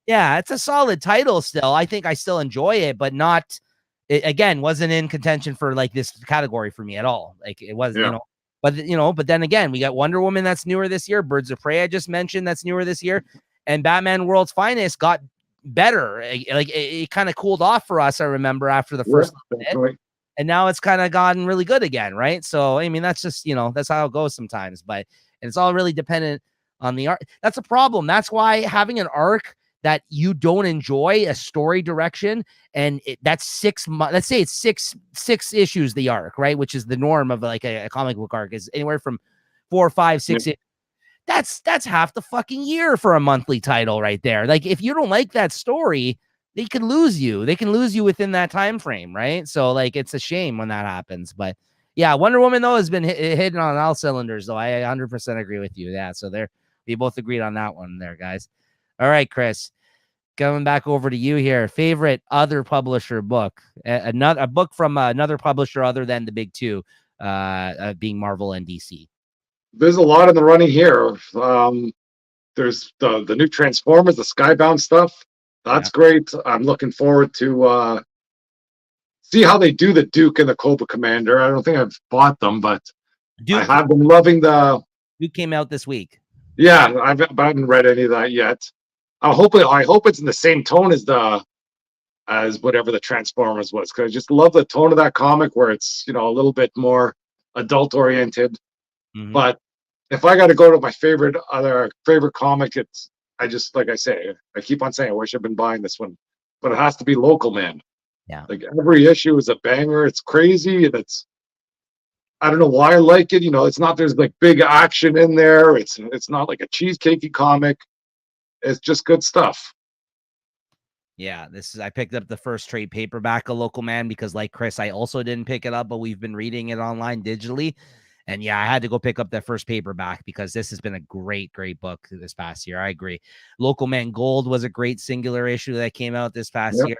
yeah, it's a solid title still. I think I still enjoy it, but not. It, again, wasn't in contention for like this category for me at all. Like it was, but then again, we got Wonder Woman that's newer this year. Birds of Prey I just mentioned that's newer this year, and Batman World's Finest got better. Like it kind of cooled off for us. I remember after the first, and now it's kind of gotten really good again, right? So I mean, that's just that's how it goes sometimes. But and it's all really dependent on the art. That's a problem. That's why having an arc that you don't enjoy, a story direction, and that's 6 months. Let's say it's six issues the arc, right? Which is the norm of like a comic book arc, is anywhere from 4, 5, 6. That's half the fucking year for a monthly title right there. Like if you don't like that story, they can lose you. They can lose you within that time frame, right? So like it's a shame when that happens. But yeah, Wonder Woman though has been hitting on all cylinders though. I 100% agree with you. Yeah, so we both agreed on that one there, guys. All right, Chris, going back over to you here. Favorite other publisher book, a book from another publisher other than the big two, being Marvel and DC. There's a lot in the running here. There's the new Transformers, the Skybound stuff. That's great. I'm looking forward to see how they do the Duke and the Cobra Commander. I don't think I've bought them, but I have been loving the Duke came out this week. Yeah, I haven't read any of that yet. I hope it's in the same tone as whatever the Transformers was, because I just love the tone of that comic where it's a little bit more adult oriented. Mm-hmm. But if I got to go to my favorite comic, I just, like I say, I keep on saying I wish I'd been buying this one, but it has to be Local Man. Yeah, like every issue is a banger. It's crazy, and I don't know why I like it. It's not there's like big action in there. It's not like a cheesecakey comic. It's just good stuff. Yeah, I picked up the first trade paperback of Local Man because, like Chris, I also didn't pick it up, but we've been reading it online digitally. And yeah, I had to go pick up that first paperback because this has been a great, great book this past year. I agree. Local Man Gold was a great singular issue that came out this past year.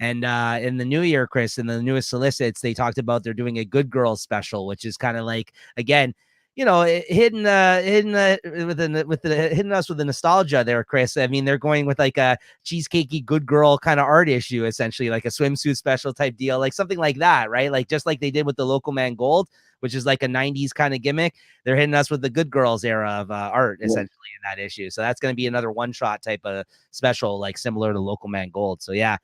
And in the new year, Chris, in the newest solicits, they talked about they're doing a Good Girls special, which is kind of like, again, hitting us with the nostalgia there, Chris. I mean, they're going with like a cheesecakey good girl kind of art issue, essentially like a swimsuit special type deal, like something like that, right? Like just like they did with the Local Man Gold, which is like a 90s kind of gimmick. They're hitting us with the Good Girls era of art, essentially, in that issue. So that's going to be another one-shot type of special, like similar to Local Man Gold. So yeah,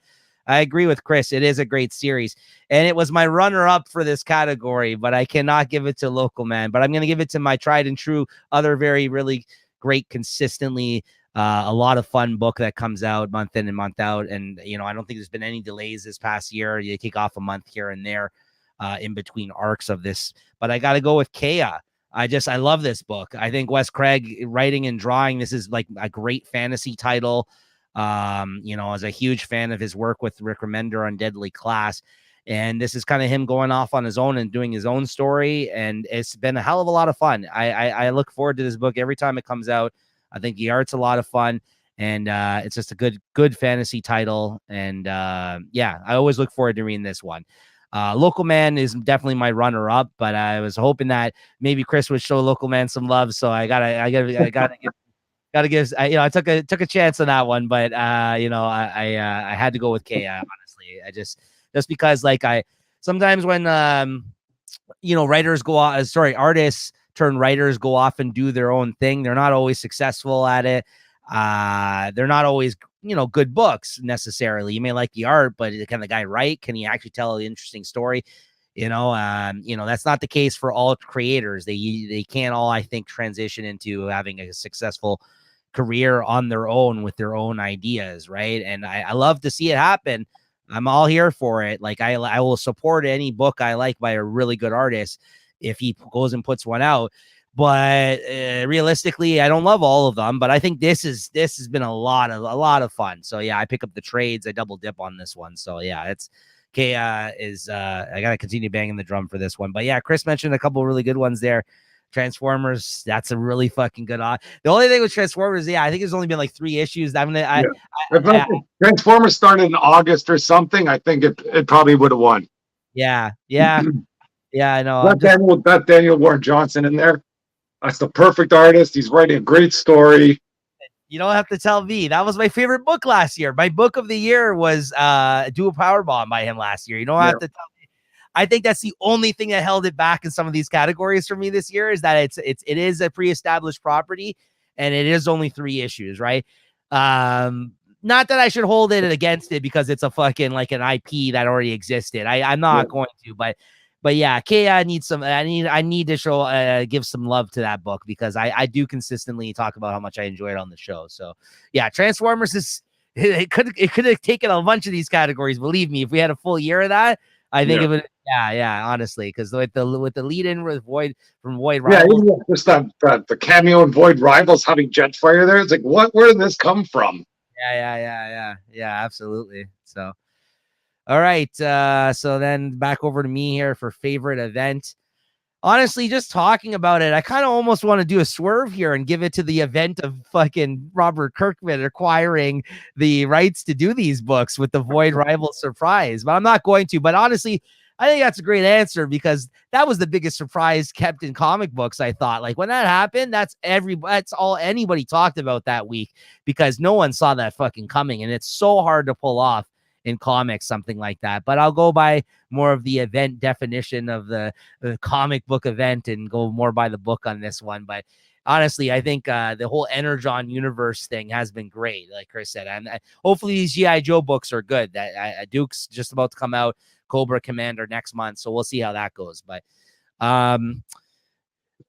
I agree with Chris. It is a great series, and it was my runner-up for this category, but I cannot give it to Local Man. But I'm going to give it to my tried and true, other very, really great, consistently a lot of fun book that comes out month in and month out. And, I don't think there's been any delays this past year. You take off a month here and there in between arcs of this, but I got to go with Kea. I love this book. I think Wes Craig writing and drawing, this is like a great fantasy title. I was a huge fan of his work with Rick Remender on Deadly Class, and this is kind of him going off on his own and doing his own story, and it's been a hell of a lot of fun. I look forward to this book every time it comes out. I think the art's a lot of fun, and it's just a good fantasy title, and I always look forward to reading this one. Local Man is definitely my runner-up, but I was hoping that maybe Chris would show Local Man some love, so I gotta give. I took a chance on that one, but I had to go with Kea. Honestly, I just because like sometimes when artists turn writers go off and do their own thing, they're not always successful at it. They're not always good books necessarily. You may like the art, but can the guy write? Can he actually tell an interesting story? That's not the case for all creators. They can't all, I think, transition into having a successful career on their own with their own ideas, right? And I love to see it happen. I'm all here for it. Like I will support any book I like by a really good artist if he goes and puts one out. but realistically, I don't love all of them. But I think this has been a lot of fun. So yeah, I pick up the trades. I double dip on this one. So yeah, it's okay. I gotta continue banging the drum for this one. But yeah, Chris mentioned a couple of really good ones there. Transformers, that's a really fucking good on. The only thing with Transformers, yeah, I think it's only been like 3 issues. If Transformers started in August or something, I think it probably would have won. Yeah, I know. That Daniel Warren Johnson in there. That's the perfect artist. He's writing a great story. You don't have to tell me. That was my favorite book last year. My book of the year was Do a Powerbomb by him last year. You don't have to tell me. I think that's the only thing that held it back in some of these categories for me this year is that it is a pre-established property and it is only 3 issues, right? Not that I should hold it against it because it's a fucking like an IP that already existed. I'm not going to, but yeah, I need to show give some love to that book because I do consistently talk about how much I enjoy it on the show. So yeah, Transformers it could have taken a bunch of these categories. Believe me, if we had a full year of that, I think it would. Yeah, honestly, because with the lead in with Void from Void Rivals, just the cameo in Void Rivals having Jetfire there. It's like, where did this come from? Yeah, absolutely. So, all right. So then back over to me here for favorite event. Honestly, just talking about it, I kind of almost want to do a swerve here and give it to the event of fucking Robert Kirkman acquiring the rights to do these books with the Void Rival surprise, but I'm not going to. But honestly, I think that's a great answer because that was the biggest surprise kept in comic books. I thought, like, when that happened, that's all anybody talked about that week because no one saw that fucking coming, and it's so hard to pull off in comics, something like that. But I'll go by more of the event definition of the comic book event and go more by the book on this one. But honestly, I think the whole Energon universe thing has been great, like Chris said. And hopefully these G.I. Joe books are good. That Duke's just about to come out, Cobra Commander next month, so we'll see how that goes. But yeah,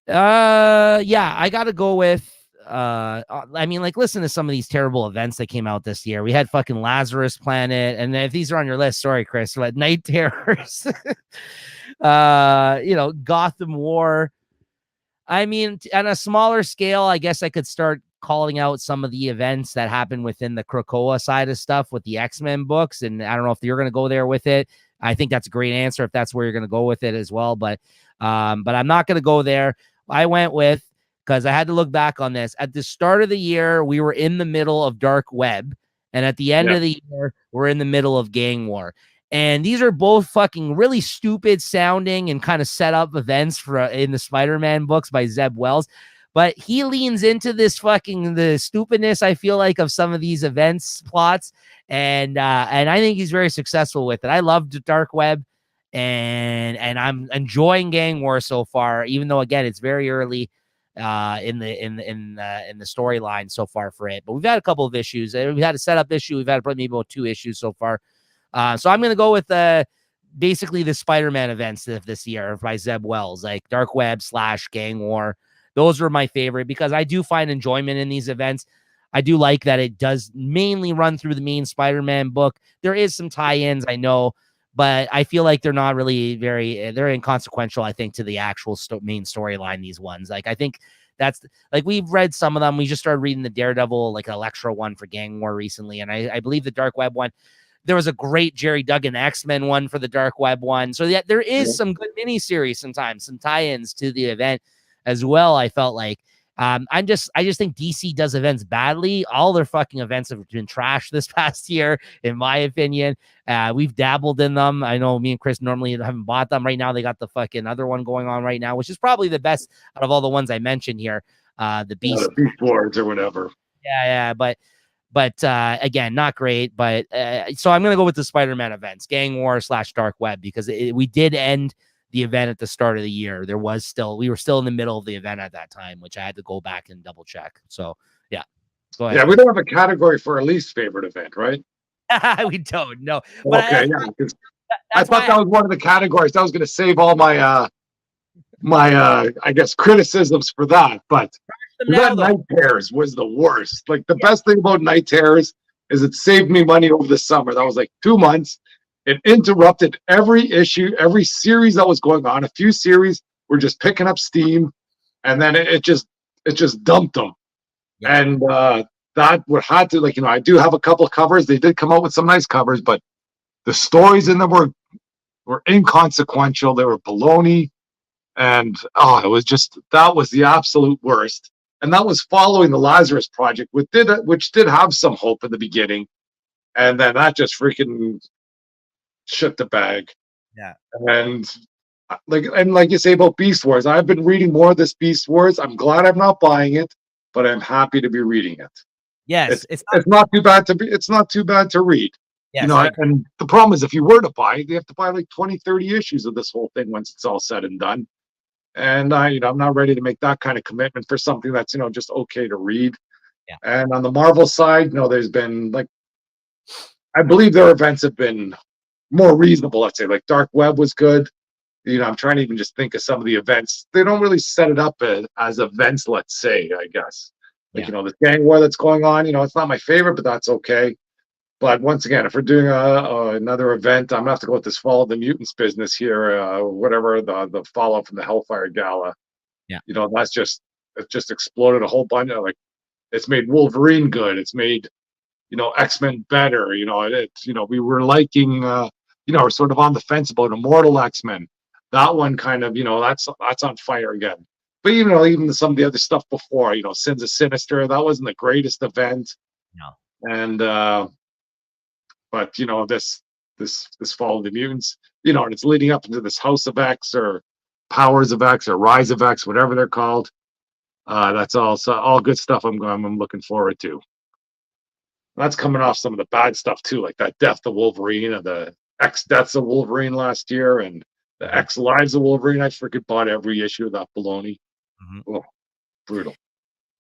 I gotta go with I mean, like, listen to some of these terrible events that came out this year. We had fucking Lazarus Planet, and if these are on your list, sorry, Chris, but Night Terrors, Gotham War. I mean, on a smaller scale, I guess I could start calling out some of the events that happen within the Krakoa side of stuff with the X-Men books, and I don't know if you're going to go there with it. I think that's a great answer if that's where you're going to go with it as well, but I'm not going to go there. I went with, because I had to look back on this. At the start of the year, we were in the middle of Dark Web. And at the end of the year, we're in the middle of Gang War. And these are both fucking really stupid sounding and kind of set up events in the Spider-Man books by Zeb Wells. But he leans into this the stupidness, I feel like, of some of these events plots. And I think he's very successful with it. I loved Dark Web. And I'm enjoying Gang War so far, even though, again, it's very early in the storyline so far for it. But we've had a couple of issues. We've had a setup issue. We've had maybe about 2 issues so far. So I'm going to go with basically the Spider-Man events this year by Zeb Wells, like Dark Web / Gang War. Those were my favorite because I do find enjoyment in these events. I do like that it does mainly run through the main Spider-Man book. There is some tie-ins, I know, but I feel like they're not really they're inconsequential, I think, to the actual main storyline, these ones. Like, I think that's, like, we've read some of them. We just started reading the Daredevil, like, Elektra one for Gang War recently, and I believe the Dark Web one, there was a great Jerry Duggan X-Men one for the Dark Web one. So yeah, there is some good miniseries sometimes, some tie-ins to the event as well, I felt like. I just think DC does events badly. All their fucking events have been trash this past year, in my opinion. We've dabbled in them. I know me and Chris normally haven't bought them. Right now, they got the fucking other one going on right now, which is probably the best out of all the ones I mentioned here. The Beast Wars or whatever. Yeah, but again, not great. But so I'm gonna go with the Spider-Man events, Gang War / Dark Web, because we did end the event at the start of the year. We were still in the middle of the event at that time, which I had to go back and double check. So yeah, go ahead. Yeah, we don't have a category for our least favorite event, right? We don't. No. Okay, I thought that was one of the categories. I was going to save all my I guess criticisms for that, but that Night Terrors was the worst. Like, the best thing about Night Terrors is it saved me money over the summer. That was like 2 months. It interrupted every issue, every series that was going on. A few series were just picking up steam. and then it just dumped them. Yeah. And that would had to, like, I do have a couple of covers. They did come out with some nice covers, but the stories in them were inconsequential. They were baloney, and it was just, that was the absolute worst. And that was following the Lazarus Project, which did have some hope in the beginning, and then that just freaking shit the bag. Yeah. And like you say about Beast Wars, I've been reading more of this Beast Wars. I'm glad I'm not buying it, but I'm happy to be reading it. Yes, it's not too bad to be. It's not too bad to read. Yes, and the problem is, if you were to buy it, you have to buy like 20, 30 issues of this whole thing once it's all said and done. And I'm not ready to make that kind of commitment for something that's just okay to read. Yeah. And on the Marvel side, there's been, like, I believe their events have been more reasonable. Let's say, like, Dark Web was good. I'm trying to even just think of some of the events. They don't really set it up as events, let's say, I guess. Like, the gang war that's going on, it's not my favorite, but that's okay. But once again, if we're doing another event, I'm going to have to go with this Fall of the Mutants business here, whatever, the fallout from the Hellfire Gala. Yeah. It just exploded a whole bunch of, like, it's made Wolverine good. It's made, X-Men better. We were liking, we're sort of on the fence about Immortal X-Men. That one kind of, that's on fire again. But even some of the other stuff before, Sins of Sinister, that wasn't the greatest event. No. And but this Fall of the Mutants, and it's leading up into this House of X or Powers of X or Rise of X, whatever they're called. That's all good stuff. I'm looking forward to. That's coming off some of the bad stuff too, like that Death of Wolverine and the X Deaths of Wolverine last year, and the X Lives of Wolverine. I freaking bought every issue of that baloney. Mm-hmm. Oh, brutal.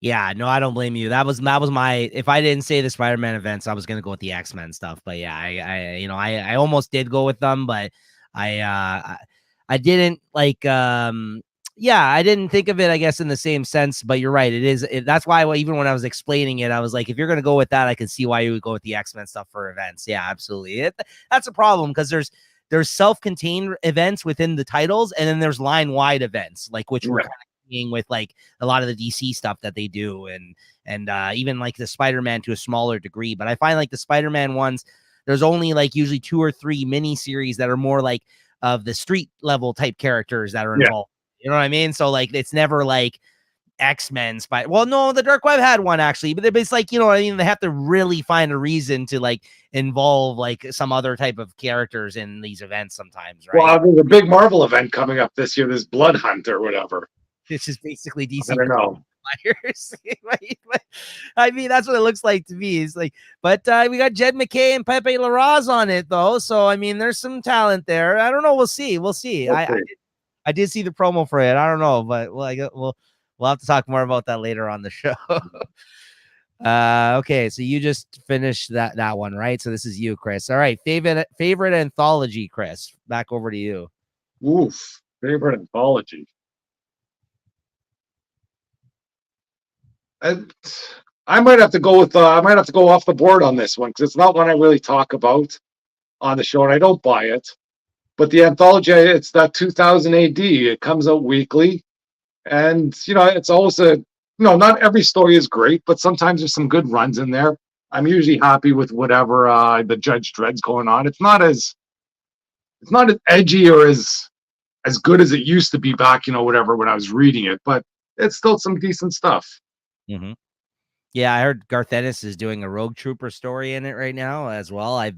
Yeah, no, I don't blame you. That was my, if I didn't say the Spider-Man events, I was gonna go with the X-Men stuff. But yeah, I almost did go with them, but I didn't like I didn't think of it, I guess, in the same sense, but you're right. That's why even when I was explaining it, I was like, if you're going to go with that, I can see why you would go with the X-Men stuff for events. Yeah, absolutely. That's a problem because there's self-contained events within the titles, and then there's line-wide events, like which we're kind of seeing with like a lot of the DC stuff that they do, and even like the Spider-Man to a smaller degree. But I find like the Spider-Man ones, there's only like usually 2 or 3 mini series that are more like of the street level type characters that are involved. You know what I mean? So like, it's never like X-Men well, no, the Dark Web had one actually, but it's like, they have to really find a reason to like involve like some other type of characters in these events sometimes, right? Well, there's a big Marvel event coming up this year, this Blood Hunt or whatever. This is basically DC. I don't know. I mean, that's what it looks like to me. It's like, but we got Jed McKay and Pepe Larraz on it though. So, I mean, there's some talent there. I don't know. We'll see. I did see the promo for it. I don't know, but we'll have to talk more about that later on the show. Okay, so you just finished that one, right? So this is you, Chris. All right, favorite anthology, Chris. Back over to you. Oof, favorite anthology. I might have to go with I might have to go off the board on this one because it's not one I really talk about on the show, and I don't buy it. But the anthology, it's that 2000 AD. It comes out weekly, and it's always not every story is great, but sometimes there's some good runs in there. I'm usually happy with whatever the Judge Dredd's going on. It's not as edgy or as good as it used to be back, whatever, when I was reading it, but it's still some decent stuff. Mm-hmm. Yeah, I heard Garth Ennis is doing a Rogue Trooper story in it right now as well. I've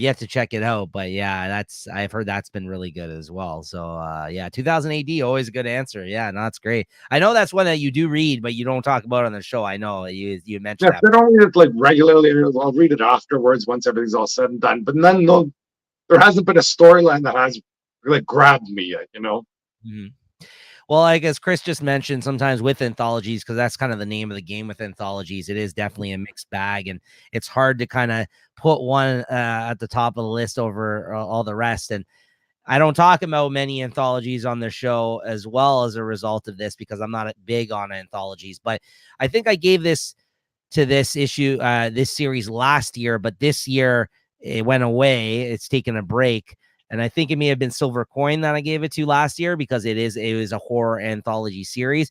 yet to check it out, but yeah, I've heard that's been really good as well. So yeah, 2000 AD, always a good answer. Yeah, no, that's great. I know that's one that you do read, but you don't talk about on the show. I know you mentioned that. I don't read it like regularly. I'll read it afterwards once everything's all said and done. But there hasn't been a storyline that has really grabbed me yet, Mm-hmm. Well, I guess Chris just mentioned sometimes with anthologies, because that's kind of the name of the game with anthologies. It is definitely a mixed bag, and it's hard to kind of put one at the top of the list over all the rest. And I don't talk about many anthologies on the show as well as a result of this, because I'm not big on anthologies. But I think I gave this issue, this series last year, but this year it went away. It's taken a break. And I think it may have been Silver Coin that I gave it to last year because it was a horror anthology series.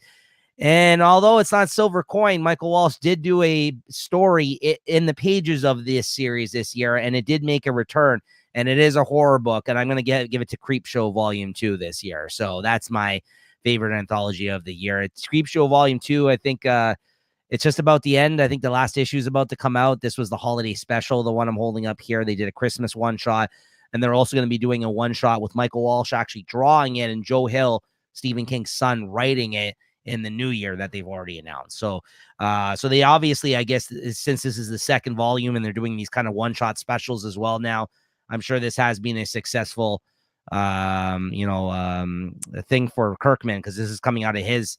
And although it's not Silver Coin, Michael Walsh did do a story in the pages of this series this year, and it did make a return. And it is a horror book, and I'm going to give it to Creepshow Volume 2 this year. So that's my favorite anthology of the year. It's Creepshow Volume 2. I think it's just about the end. I think the last issue is about to come out. This was the holiday special, the one I'm holding up here. They did a Christmas one-shot, and they're also going to be doing a one-shot with Michael Walsh actually drawing it and Joe Hill, Stephen King's son, writing it in the new year that they've already announced. So they obviously, I guess, since this is the second volume and they're doing these kind of one-shot specials as well now, I'm sure this has been a successful, thing for Kirkman, because this is coming out of his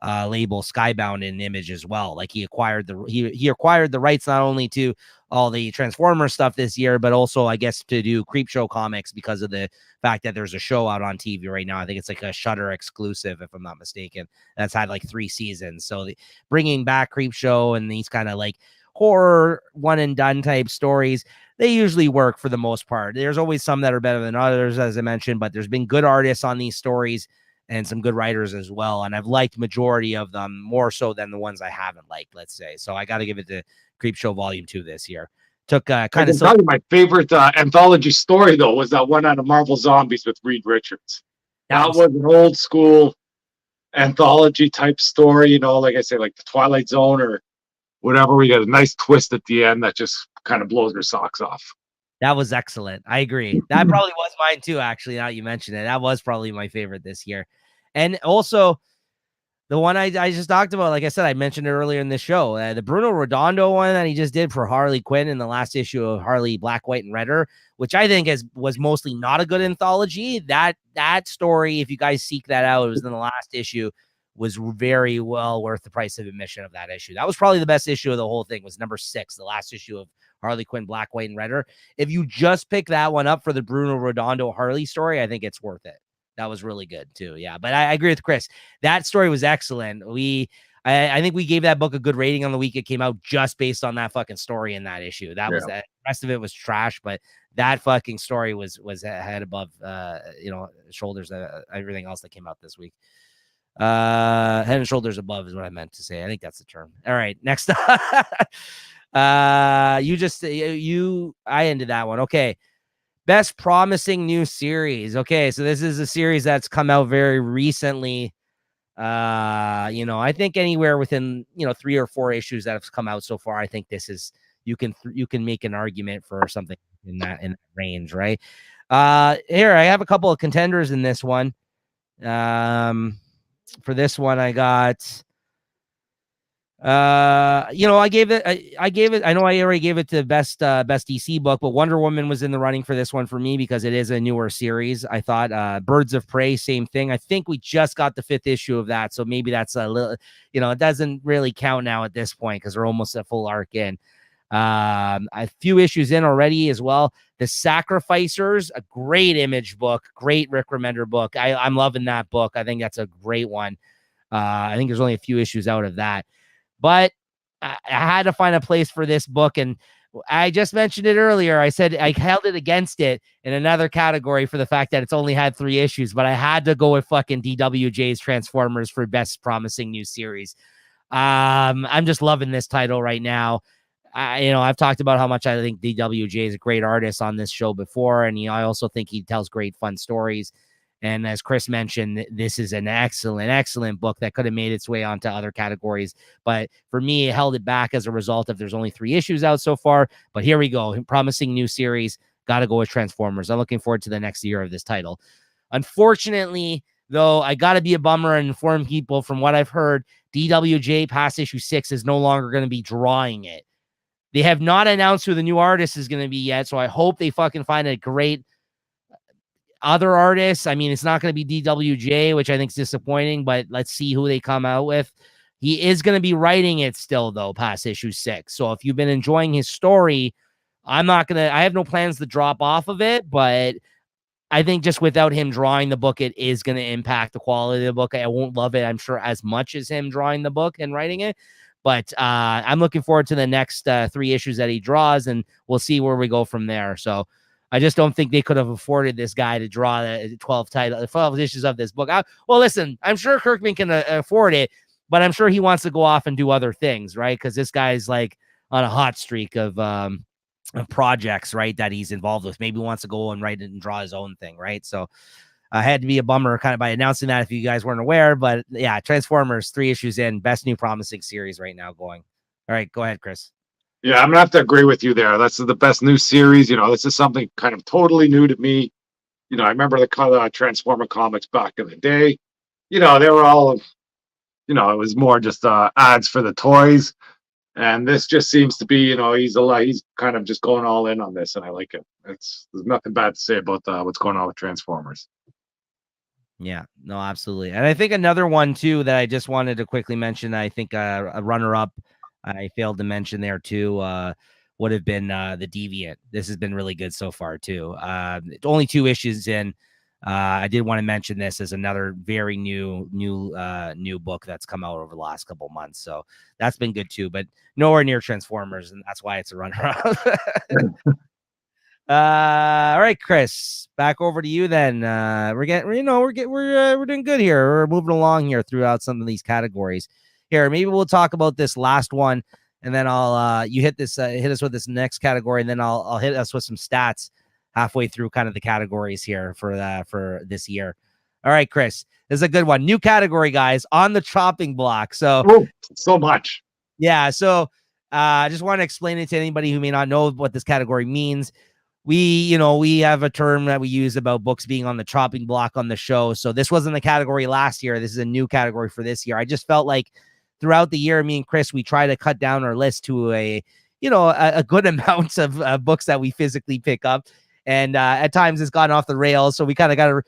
label Skybound in Image as well. Like he acquired the rights not only to all the Transformers stuff this year, but also I guess to do Creepshow comics because of the fact that there's a show out on TV right now. I think it's like a Shudder exclusive, if I'm not mistaken. That's had like 3 seasons. So bringing back Creepshow and these kind of like horror one and done type stories, they usually work for the most part. There's always some that are better than others, as I mentioned, but there's been good artists on these stories and some good writers as well. And I've liked majority of them more so than the ones I haven't liked, let's say. So I got to give it to Creepshow Volume 2 this year. Took kind of tell you my favorite anthology story though was that one out of Marvel Zombies with Reed Richards. That was an old school anthology type story, like I say, like the Twilight Zone or whatever. We got a nice twist at the end that just kind of blows your socks off. That was excellent. I agree. That probably was mine too, actually, now you mentioned it. That was probably my favorite this year. And also, the one I just talked about, like I said, I mentioned it earlier in the show, the Bruno Redondo one that he just did for Harley Quinn in the last issue of Harley Black, White, and Redder, which I think was mostly not a good anthology. That story, if you guys seek that out, it was in the last issue, was very well worth the price of admission of that issue. That was probably the best issue of the whole thing, was number 6, the last issue of Harley Quinn, Black, White, and Redder. If you just pick that one up for the Bruno Redondo Harley story, I think it's worth it. That was really good too. Yeah, but I agree with Chris. That story was excellent. I think we gave that book a good rating on the week it came out just based on that fucking story in that issue. That was that. The rest of it was trash, but that fucking story was head above, shoulders everything else that came out this week. Head and shoulders above is what I meant to say. I think that's the term. All right, next I ended that one. Okay. Best promising new series. Okay, so this is a series that's come out very recently. I think anywhere within 3 or 4 issues that have come out so far, I think this is you can make an argument for something in that range, right? Here I have a couple of contenders in this one. For this one, I got. I gave it. I know I already gave it to best DC book, but Wonder Woman was in the running for this one for me because it is a newer series. I thought Birds of Prey, same thing. I think we just got the 5th issue of that, so maybe that's a little. It doesn't really count now at this point because we're almost a full arc in. A few issues in already as well. The Sacrificers, a great Image book, great Rick Remender book. I'm loving that book. I think that's a great one. I think there's only a few issues out of that. But I had to find a place for this book, and I just mentioned it earlier. I said I held it against it in another category for the fact that it's only had 3 issues, but I had to go with fucking DWJ's Transformers for best promising new series. I'm just loving this title right now. I've talked about how much I think DWJ is a great artist on this show before, and I also think he tells great fun stories. And as Chris mentioned, this is an excellent, excellent book that could have made its way onto other categories. But for me, it held it back as a result of there's only 3 issues out so far. But here we go. Promising new series. Got to go with Transformers. I'm looking forward to the next year of this title. Unfortunately, though, I got to be a bummer and inform people from what I've heard, DWJ past issue 6 is no longer going to be drawing it. They have not announced who the new artist is going to be yet. So I hope they fucking find a great other artists. I mean, it's not going to be DWJ, which I think is disappointing, but let's see who they come out with. He is going to be writing it still, though, past issue 6. So if you've been enjoying his story, I have no plans to drop off of it, but I think just without him drawing the book, it is going to impact the quality of the book. I won't love it, I'm sure, as much as him drawing the book and writing it. But I'm looking forward to the next 3 issues that he draws, and we'll see where we go from there. So I just don't think they could have afforded this guy to draw the 12 issues of this book. Well, listen, I'm sure Kirkman can afford it, but I'm sure he wants to go off and do other things, right? Because this guy's like on a hot streak of projects, right, that he's involved with. Maybe he wants to go and write it and draw his own thing, right? So I had to be a bummer kind of by announcing that if you guys weren't aware. But yeah, Transformers 3 issues in, best new promising series right now going. All right, go ahead, Chris. Yeah, I'm gonna have to agree with you there. That's the best new series. This is something kind of totally new to me. I remember the Transformer comics back in the day. They were all, it was more just ads for the toys. And this just seems to be, he's kind of just going all in on this, and I like it. There's nothing bad to say about what's going on with Transformers. Yeah, no, absolutely. And I think another one too that I just wanted to quickly mention, I think a runner-up I failed to mention there too, would have been the Deviant. This has been really good so far too. Only 2 issues in. I did want to mention this as another very new book that's come out over the last couple of months. So that's been good too, but nowhere near Transformers, and that's why it's a runner-up. All right, Chris, back over to you then. We're doing good here. We're moving along here throughout some of these categories. Here, maybe we'll talk about this last one, and then I'll you hit us with this next category, and then I'll hit us with some stats halfway through kind of the categories here for this year. All right, Chris, this is a good one. New category, guys, on the chopping block. So much. Yeah. So I just want to explain it to anybody who may not know what this category means. We have a term that we use about books being on the chopping block on the show. So this wasn't the category last year. This is a new category for this year. I just felt like throughout the year, me and Chris, we try to cut down our list to a good amount of books that we physically pick up. And at times it's gone off the rails. So we kind of got to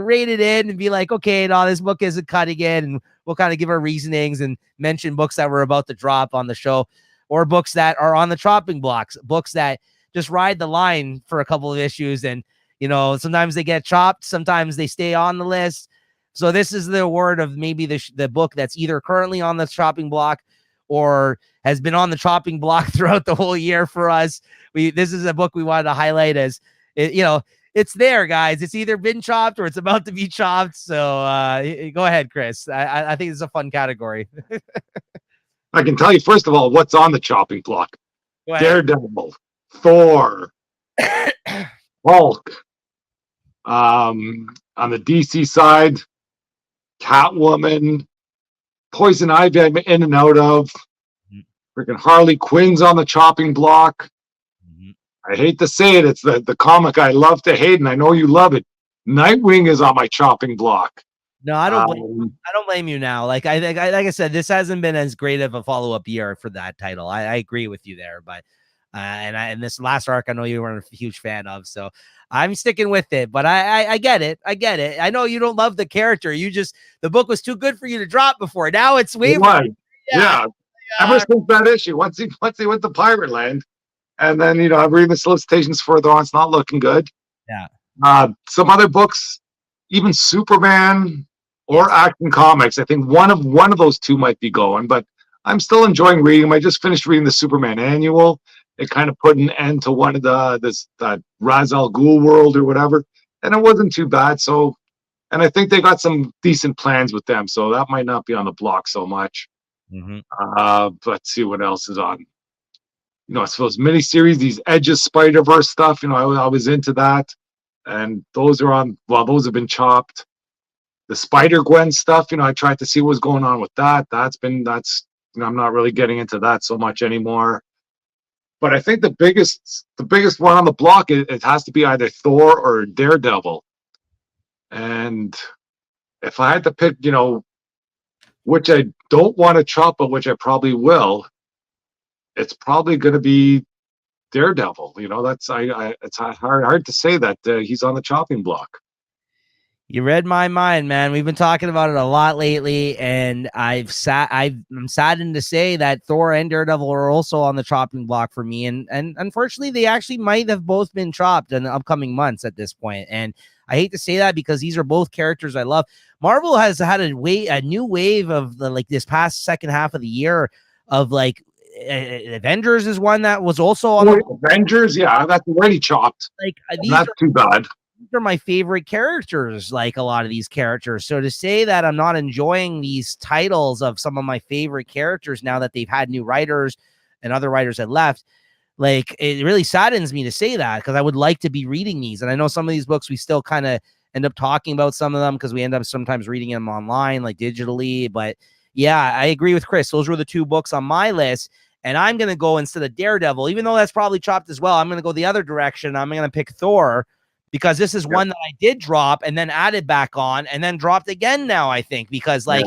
rate it in and be like, okay, no, this book isn't cutting it. And we'll kind of give our reasonings and mention books that we're about to drop on the show, or books that are on the chopping blocks, books that just ride the line for a couple of issues. And, sometimes they get chopped. Sometimes they stay on the list. So this is the award of maybe the book that's either currently on the chopping block or has been on the chopping block throughout the whole year for us. This is a book we wanted to highlight as, it's there, guys. It's either been chopped or it's about to be chopped. So go ahead, Chris. I think it's a fun category. I can tell you, first of all, what's on the chopping block. Daredevil, Thor, Hulk. On the DC side, Catwoman, Poison Ivy I'm in and out of. Freaking Harley Quinn's on the chopping block. I hate to say it, it's the comic I love to hate, and I know you love it. Nightwing is on my chopping block. No, I don't blame you now. Like I said, this hasn't been as great of a follow-up year for that title. I agree with you there, but and this last arc I know you weren't a huge fan of, so I'm sticking with it. But I get it. I know you don't love the character. The book was too good for you to drop before. Now it's way yeah. Ever since that issue, once he went to Pirate Land, and then I'm reading the solicitations further on. It's not looking good. Yeah. Some other books, even Superman or Action Comics. I think one of those 2 might be going, but I'm still enjoying reading them. I just finished reading the Superman annual. It kind of put an end to one of that Ra's al Ghul world or whatever, and it wasn't too bad. So, and I think they got some decent plans with them, so that might not be on the block so much. Let's see what else is on. I suppose miniseries, these Edge of Spider-Verse stuff. I was into that, and those are on. Well, those have been chopped. The Spider-Gwen stuff. I tried to see what was going on with that. That's I'm not really getting into that so much anymore. But I think the biggest one on the block, it has to be either Thor or Daredevil. And if I had to pick, which I don't want to chop, but which I probably will, it's probably going to be Daredevil. That's it's hard to say that he's on the chopping block. You read my mind, man. We've been talking about it a lot lately, and I'm saddened to say that Thor and Daredevil are also on the chopping block for me. And unfortunately, they actually might have both been chopped in the upcoming months at this point. And I hate to say that because these are both characters I love. Marvel has had a new wave of this past second half of the year of Avengers is one that was also on the Avengers. Yeah, that's already chopped. Like not too bad. These are my favorite characters, like a lot of these characters. So to say that I'm not enjoying these titles of some of my favorite characters now that they've had new writers and other writers had left, like it really saddens me to say that, because I would like to be reading these. And I know some of these books we still kind of end up talking about some of them because we end up sometimes reading them online, like digitally. But yeah, I agree with Chris. Those were the two books on my list. And I'm going to go, instead of Daredevil, even though that's probably chopped as well, I'm going to go the other direction. I'm going to pick Thor, because this is one that I did drop and then added back on and then dropped again now, I think, because like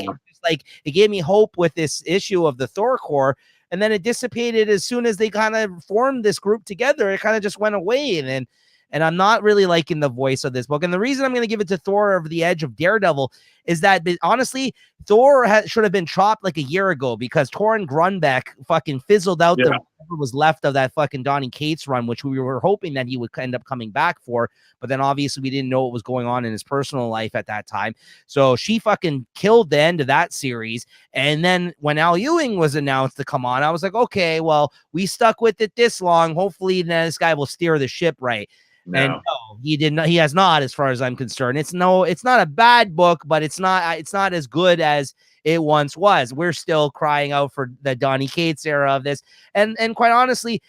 it gave me hope with this issue of the Thor Corps, and then it dissipated as soon as they kind of formed this group together. It kind of just went away, and I'm not really liking the voice of this book. And the reason I'm going to give it to Thor over the edge of Daredevil is that, honestly, Thor should have been chopped like a year ago, because Torrin Grunbeck fucking fizzled out the whatever was left of that fucking Donny Cates run, which we were hoping that he would end up coming back for. But then obviously we didn't know what was going on in his personal life at that time. So she fucking killed the end of that series. And then when Al Ewing was announced to come on, I was like, okay, well, we stuck with it this long. Hopefully this guy will steer the ship right. No. And no, he did not. He has not, as far as I'm concerned. It's not a bad book, but it's not as good as it once was. We're still crying out for the Donny Cates era of this. And quite honestly,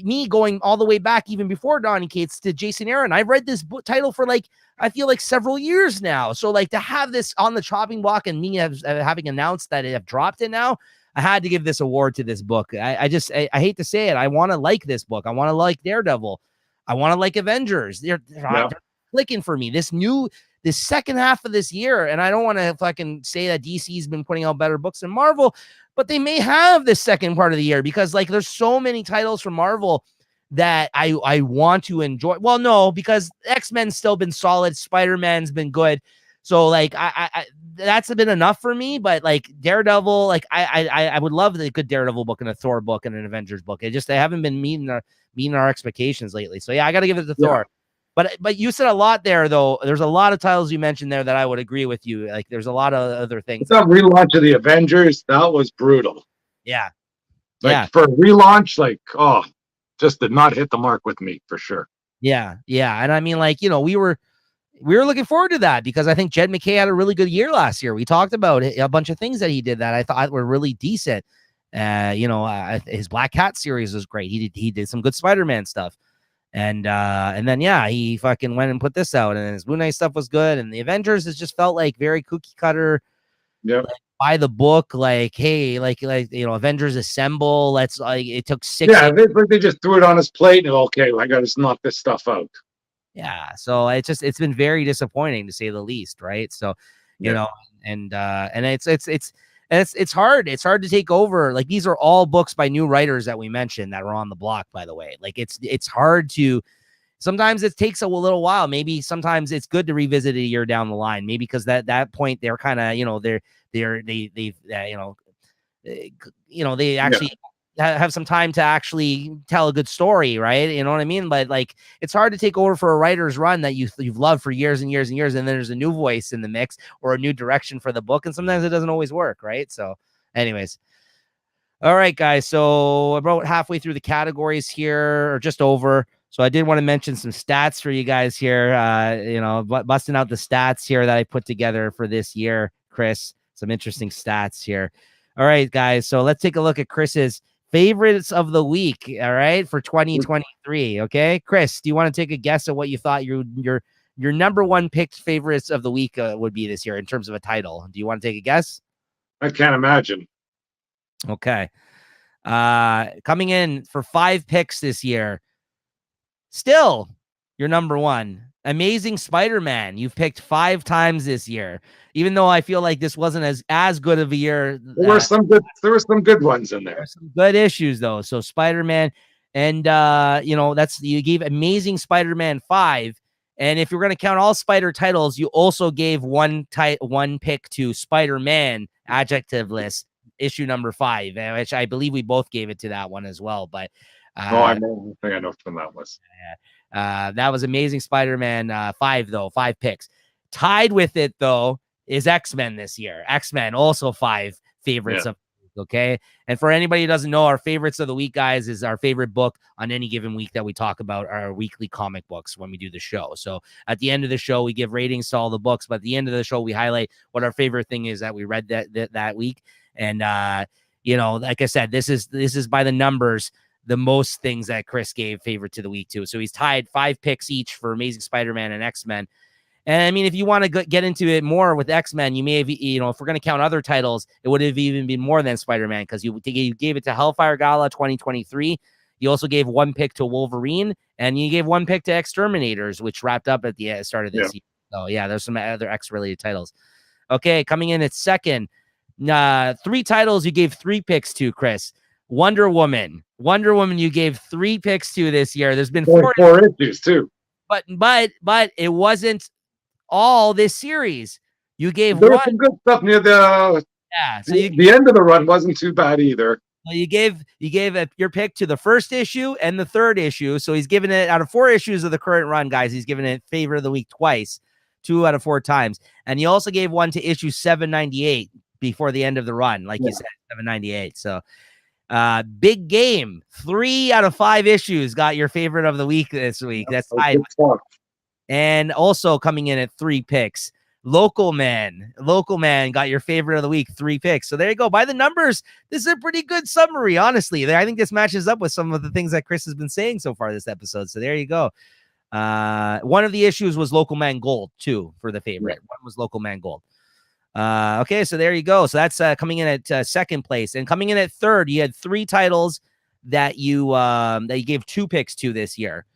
me going all the way back, even before Donny Cates, to Jason Aaron, I've read this book title for I feel like several years now. So to have this on the chopping block and me having announced that I have dropped it now, I had to give this award to this book. I hate to say it. I want to like this book. I want to like Daredevil. I want to like Avengers. They're clicking for me. This second half of this year, and I don't want to fucking say that DC's been putting out better books than Marvel, but they may have this second part of the year, because there's so many titles from Marvel that I want to enjoy. Well, no, because X-Men's still been solid. Spider-Man's been good. So I that's been enough for me. But Daredevil, I would love a good Daredevil book and a Thor book and an Avengers book. They haven't been meeting our expectations lately. So yeah, I got to give it to Thor. But you said a lot there, though. There's a lot of titles you mentioned there that I would agree with you. There's a lot of other things. That relaunch of the Avengers, that was brutal. Yeah. For a relaunch, just did not hit the mark with me for sure. Yeah. And I mean, we were looking forward to that, because I think Jed MacKay had a really good year last year. We talked about a bunch of things that he did that I thought were really decent. His Black Cat series was great. He did some good Spider-Man stuff. And then he fucking went and put this out, and his Moon Knight stuff was good. And the Avengers has just felt like very cookie cutter, by the book. Avengers Assemble. It took 6. Yeah, they just threw it on his plate, and I got to knock this stuff out. Yeah, so it's been very disappointing, to say the least, right? So and it's hard. It's hard to take over. These are all books by new writers that we mentioned that are on the block, by the way. It's hard to. Sometimes it takes a little while. Maybe sometimes it's good to revisit a year down the line. Maybe because that point they're kind of they actually have some time to actually tell a good story, right? You know what I mean? But it's hard to take over for a writer's run that you've loved for years and years and years, and then there's a new voice in the mix or a new direction for the book, and sometimes it doesn't always work, right? So anyways, all right, guys, so about halfway through the categories here, or just over. So I did want to mention some stats for you guys here, busting out the stats here that I put together for this year, Chris. Some interesting stats here. All right, guys, so let's take a look at Chris's favorites of the week, all right, for 2023. Okay, Chris, do you want to take a guess at what you thought your number one picked favorites of the week would be this year in terms of a title? Do you want to take a guess? I can't imagine. Okay, coming in for 5 picks this year, still your number one, Amazing Spider-Man. You've picked 5 times this year, even though I feel like this wasn't as good of a year. There were some good ones in there. Some good issues though. So Spider-Man, and you gave Amazing Spider-Man 5, and if you're going to count all Spider titles, you also gave one pick to Spider-Man adjectiveless issue number 5, which I believe we both gave it to that one as well. But I think I know from that list. That was Amazing Spider-Man 5 though, 5 picks. Tied with it though is X-Men this year. X-Men also 5 favorites of Okay. And for anybody who doesn't know, our favorites of the week, guys, is our favorite book on any given week that we talk about our weekly comic books when we do the show. So at the end of the show, we give ratings to all the books, but at the end of the show, we highlight what our favorite thing is that we read that week. And, like I said, this is by the numbers, the most things that Chris gave favorite to the week too. So he's tied 5 picks each for Amazing Spider-Man and X-Men. And I mean, if you want to get into it more with X-Men, you may have, if we're going to count other titles, it would have even been more than Spider-Man, because you gave it to Hellfire Gala 2023. You also gave 1 pick to Wolverine, and you gave 1 pick to Exterminators, which wrapped up at the start of this year. So yeah, there's some other X-related titles. Okay, coming in at second, 3 titles you gave 3 picks to, Chris. Wonder Woman, you gave 3 picks to this year. There's been 4 issues too. But it wasn't all this series. You gave there was some good stuff near the the end of the run wasn't too bad either. Well, you gave your pick to the first issue and the third issue, so he's given it out of 4 issues of the current run, guys. He's given it favorite of the week twice, 2 out of 4 times, and you also gave 1 to issue 798 before the end of the run, like you said, 798. So Big Game, 3 out of 5 issues got your favorite of the week this week. That's tied. And also coming in at 3 picks, Local Man got your favorite of the week, 3 picks. So there you go. By the numbers, this is a pretty good summary, honestly. I think this matches up with some of the things that Chris has been saying so far this episode. So there you go. One of the issues was Local Man Gold, too, for the favorite. One was Local Man Gold. Okay, so there you go. So that's coming in at second place. And coming in at third, you had 3 titles that you gave 2 picks to this year.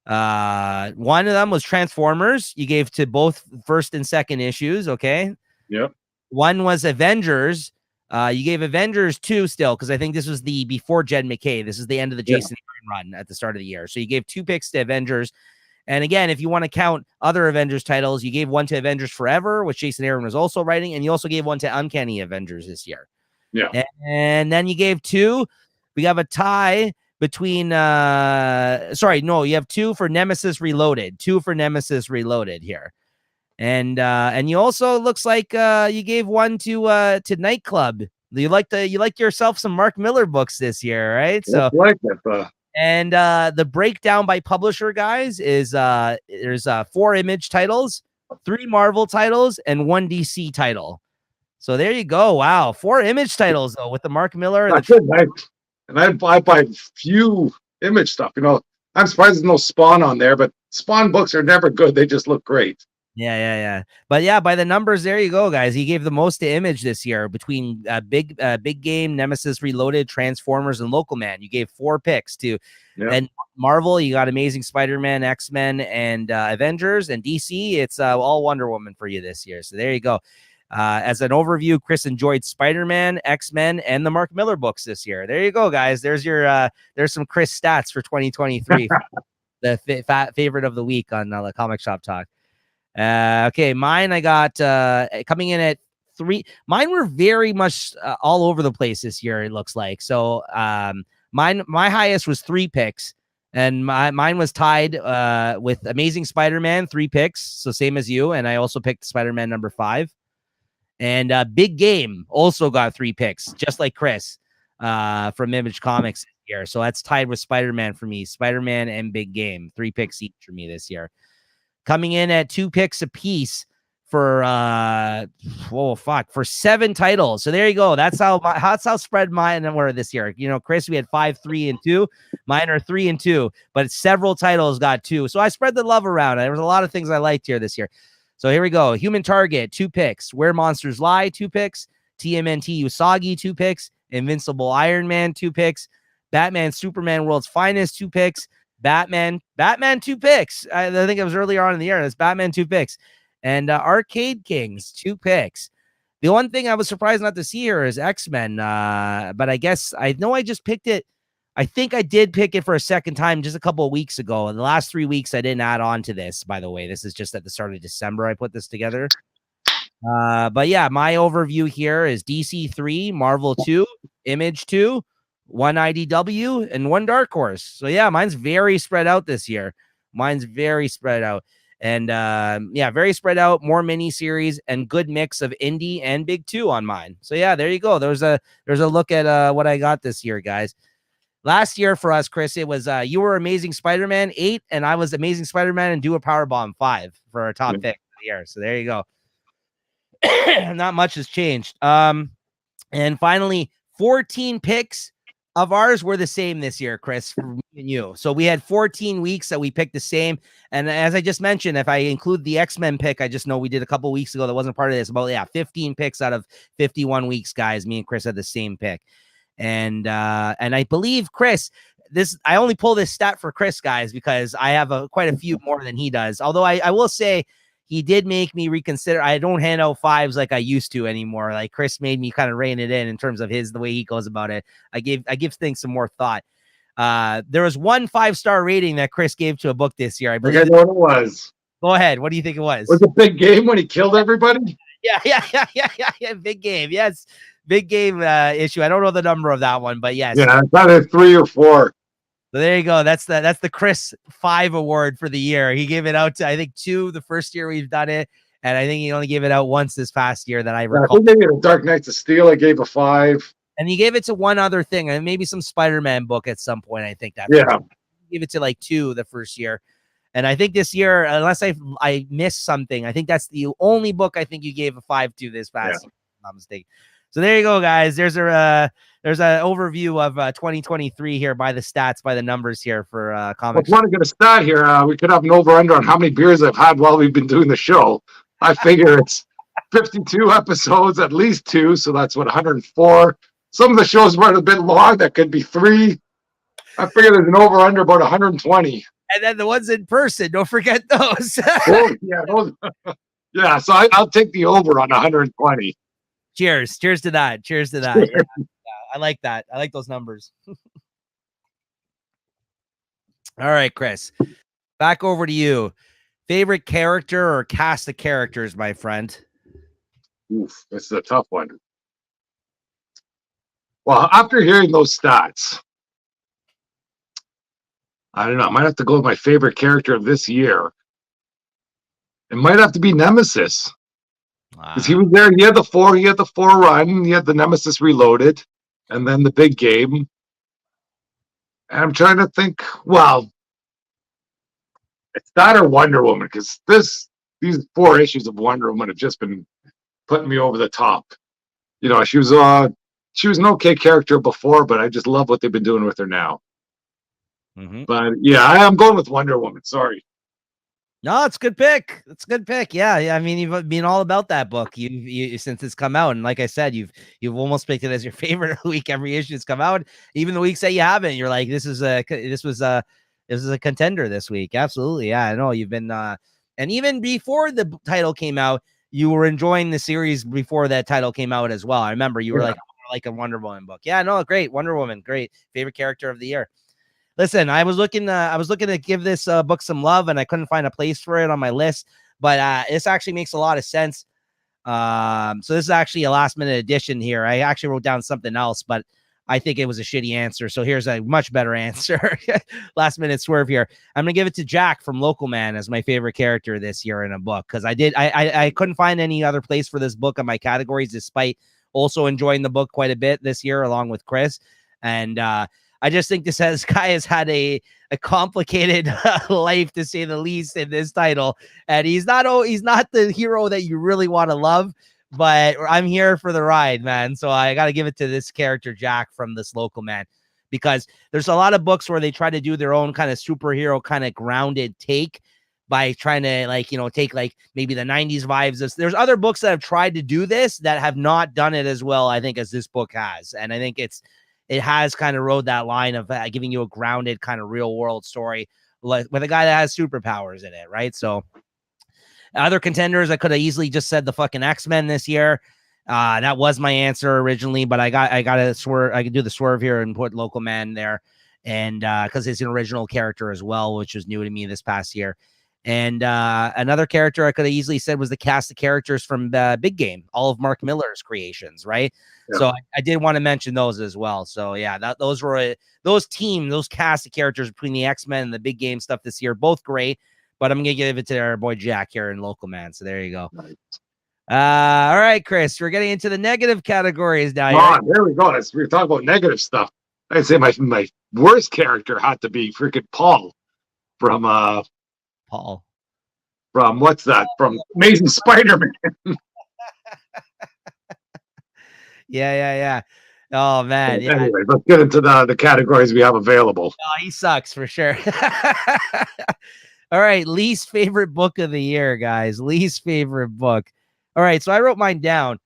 One of them was Transformers. You gave to both first and second issues. Okay. Yep. One was Avengers. You gave Avengers 2 still, because I think this was the before Jed McKay. This is the end of the Jason Aaron run at the start of the year. So you gave 2 picks to Avengers. And again, if you want to count other Avengers titles, you gave 1 to Avengers Forever, which Jason Aaron was also writing, and you also gave 1 to Uncanny Avengers this year. Yeah. And then you gave 2. We have a tie between you have 2 for Nemesis Reloaded. 2 for Nemesis Reloaded here. And you also looks like you gave 1 to Nightclub. You like yourself some Mark Millar books this year, right? So like it. And the breakdown by publisher, guys, is there's 4 Image titles, 3 Marvel titles, and 1 DC title. So there you go. Wow, 4 Image titles though with the Mark Millar. And I buy few Image stuff. I'm surprised there's no Spawn on there, but Spawn books are never good. They just look great. Yeah. But yeah, by the numbers, there you go, guys. He gave the most to Image this year between Big Game, Nemesis Reloaded, Transformers, and Local Man. You gave 4 picks to. And Marvel, you got Amazing Spider-Man, X-Men, and Avengers. And DC, it's all Wonder Woman for you this year. So there you go. As an overview, Chris enjoyed Spider-Man, X-Men, and the Mark Millar books this year. There you go, guys. There's your there's some Chris stats for 2023. The favorite of the week on the Comic Shop Talk. Okay, mine I got coming in at 3. Mine were very much all over the place this year, it looks like. So my highest was 3 picks, and mine was tied with Amazing Spider-Man, 3 picks, so same as you, and I also picked Spider-Man number 5. And Big Game also got 3 picks, just like Chris from Image Comics this year. So that's tied with Spider-Man for me. Spider-Man and Big Game, 3 picks each for me this year. Coming in at 2 picks apiece for for 7 titles. So there you go. That's how spread mine were this year. Chris, we had 5, 3, and 2. Mine are 3 and 2, but several titles got 2. So I spread the love around. There was a lot of things I liked here this year. So here we go. Human Target, 2 picks. Where Monsters Lie, 2 picks. TMNT Usagi, 2 picks. Invincible Iron Man, 2 picks. Batman Superman World's Finest, 2 picks. Batman 2 picks. I think it was earlier on in the year. That's Batman 2 picks. And Arcade Kings, 2 picks. The one thing I was surprised not to see here is X-Men. But I guess I know I just picked it. I think I did pick it for a second time just a couple of weeks ago. In the last 3 weeks, I didn't add on to this, by the way. This is just at the start of December I put this together. But yeah, my overview here is DC 3, Marvel 2, Image 2, 1 IDW, and 1 Dark Horse. So yeah, mine's very spread out this year. Mine's very spread out. And yeah, very spread out, more mini series, and good mix of indie and big two on mine. So yeah, there you go. There's a look at what I got this year, guys. Last year for us, Chris, it was you were Amazing Spider-Man 8, and I was Amazing Spider-Man and Do a Powerbomb 5 for our top pick of the year. So there you go. Not much has changed. And finally, 14 picks of ours were the same this year, Chris, for me and you. So we had 14 weeks that we picked the same. And as I just mentioned, if I include the X-Men pick, I just know we did a couple weeks ago that wasn't part of this. About 15 picks out of 51 weeks, guys. Me and Chris had the same pick. And I believe Chris, I only pull this stat for Chris, guys, because I have quite a few more than he does. Although I will say he did make me reconsider. I don't hand out 5s like I used to anymore. Like Chris made me kind of rein it in terms of the way he goes about it. I give things some more thought. There was one 5-star rating that Chris gave to a book this year. I believe. I know what it was. Go ahead. What do you think it was? Was it Big Game when he killed everybody? Yeah. Big Game. Yes. Big Game issue. I don't know the number of that one, but yes. Yeah, I thought it 3 or 4. So there you go. That's the Chris 5 award for the year. He gave it out to, I think, 2 the first year we've done it, and I think he only gave it out once this past year that I recall. I think they did Dark Knights of Steel. I gave a 5. And he gave it to one other thing, and maybe some Spider-Man book at some point. I think that. Yeah. He gave it to like 2 the first year. And I think this year, unless I missed something, I think that's the only book I think you gave a 5 to this past year, if I'm not mistaken. So there you go, guys. There's an overview of 2023 here by the stats, by the numbers here for comics. I want to get a stat here. We could have an over-under on how many beers I've had while we've been doing the show. I figure it's 52 episodes, at least 2, so that's 104. Some of the shows were a bit long. That could be 3. I figure there's an over-under about 120. And then the ones in person, don't forget those. Those. Yeah, so I'll take the over on 120. Cheers to that. Yeah, I like that. I like those numbers. All right, Chris, back over to you. Favorite character or cast of characters, my friend? Oof, this is a tough one. Well, after hearing those stats, I don't know. I might have to go with my favorite character of this year. It might have to be Nemesis. Because he was there. He had the 4 run. He had the Nemesis Reloaded, and then the Big Game. And I'm trying to think. Well, it's that or Wonder Woman, because these 4 issues of Wonder Woman have just been putting me over the top. You know, she was an okay character before, but I just love what they've been doing with her now. Mm-hmm. But yeah, I am going with Wonder Woman. Sorry. No, it's a good pick. It's a good pick. Yeah. I mean, you've been all about that book. You since it's come out, and like I said, you've almost picked it as your favorite week. Every issue that's come out, even the weeks that you haven't, you're like, this is a contender this week. Absolutely, yeah. I know you've been, and even before the title came out, you were enjoying the series before that title came out as well. I remember you were like a Wonder Woman book. Yeah, no, great. Wonder Woman, great. Favorite character of the year. Listen, I was looking to give this book some love, and I couldn't find a place for it on my list, but this actually makes a lot of sense. So this is actually a last minute addition here. I actually wrote down something else, but I think it was a shitty answer. So here's a much better answer. Last minute swerve here. I'm gonna give it to Jack from Local Man as my favorite character this year in a book, because I couldn't find any other place for this book on my categories, despite also enjoying the book quite a bit this year along with Chris. And I just think this guy has had a complicated life, to say the least, in this title. And he's not the hero that you really want to love, but I'm here for the ride, man. So I got to give it to this character, Jack, from this Local Man, because there's a lot of books where they try to do their own kind of superhero kind of grounded take by trying to take maybe the 90s vibes. There's other books that have tried to do this that have not done it as well, I think, as this book has. And I think it has kind of rode that line of giving you a grounded kind of real world story with a guy that has superpowers in it. Right. So other contenders, I could have easily just said the fucking X-Men this year. That was my answer originally, but I got to swerve. I could do the swerve here and put Local Man there. And cause it's an original character as well, which was new to me this past year. And another character I could have easily said was the cast of characters from Big Game, all of Mark Millar's creations, right? Yeah. So I did want to mention those as well. So yeah, those cast of characters between the X-Men and the Big Game stuff this year, both great. But I'm gonna give it to our boy Jack here in Local Man. So there you go. Nice. All right, Chris, we're getting into the negative categories now. There we go. We're talking about negative stuff. I'd say my worst character had to be freaking Paul from Paul. From what's that? From Amazing Spider-Man. Yeah. Oh man. Yeah. Anyway, let's get into the categories we have available. Oh, he sucks for sure. All right, least favorite book of the year, guys. Least favorite book. All right, so I wrote mine down.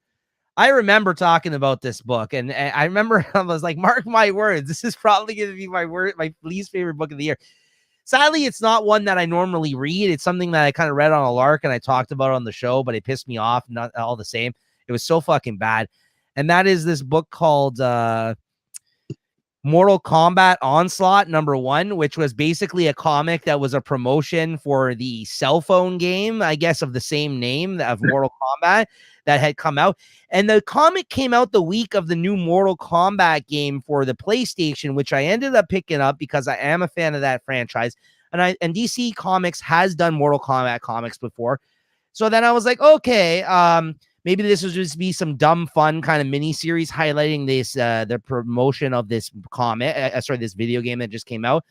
I remember talking about this book, and I remember I was like, mark my words, this is probably going to be my least favorite book of the year. Sadly, it's not one that I normally read. It's something that I kind of read on a lark and I talked about on the show, but it pissed me off. Not all the same. It was so fucking bad. And that is this book called Mortal Kombat Onslaught #1, which was basically a comic that was a promotion for the cell phone game, I guess, of the same name of Mortal Kombat that had come out. And the comic came out the week of the new Mortal Kombat game for the PlayStation, which I ended up picking up because I am a fan of that franchise. And DC Comics has done Mortal Kombat comics before. So then I was like, okay, maybe this will just be some dumb, fun kind of mini series highlighting this, the promotion of this comic, this video game that just came out.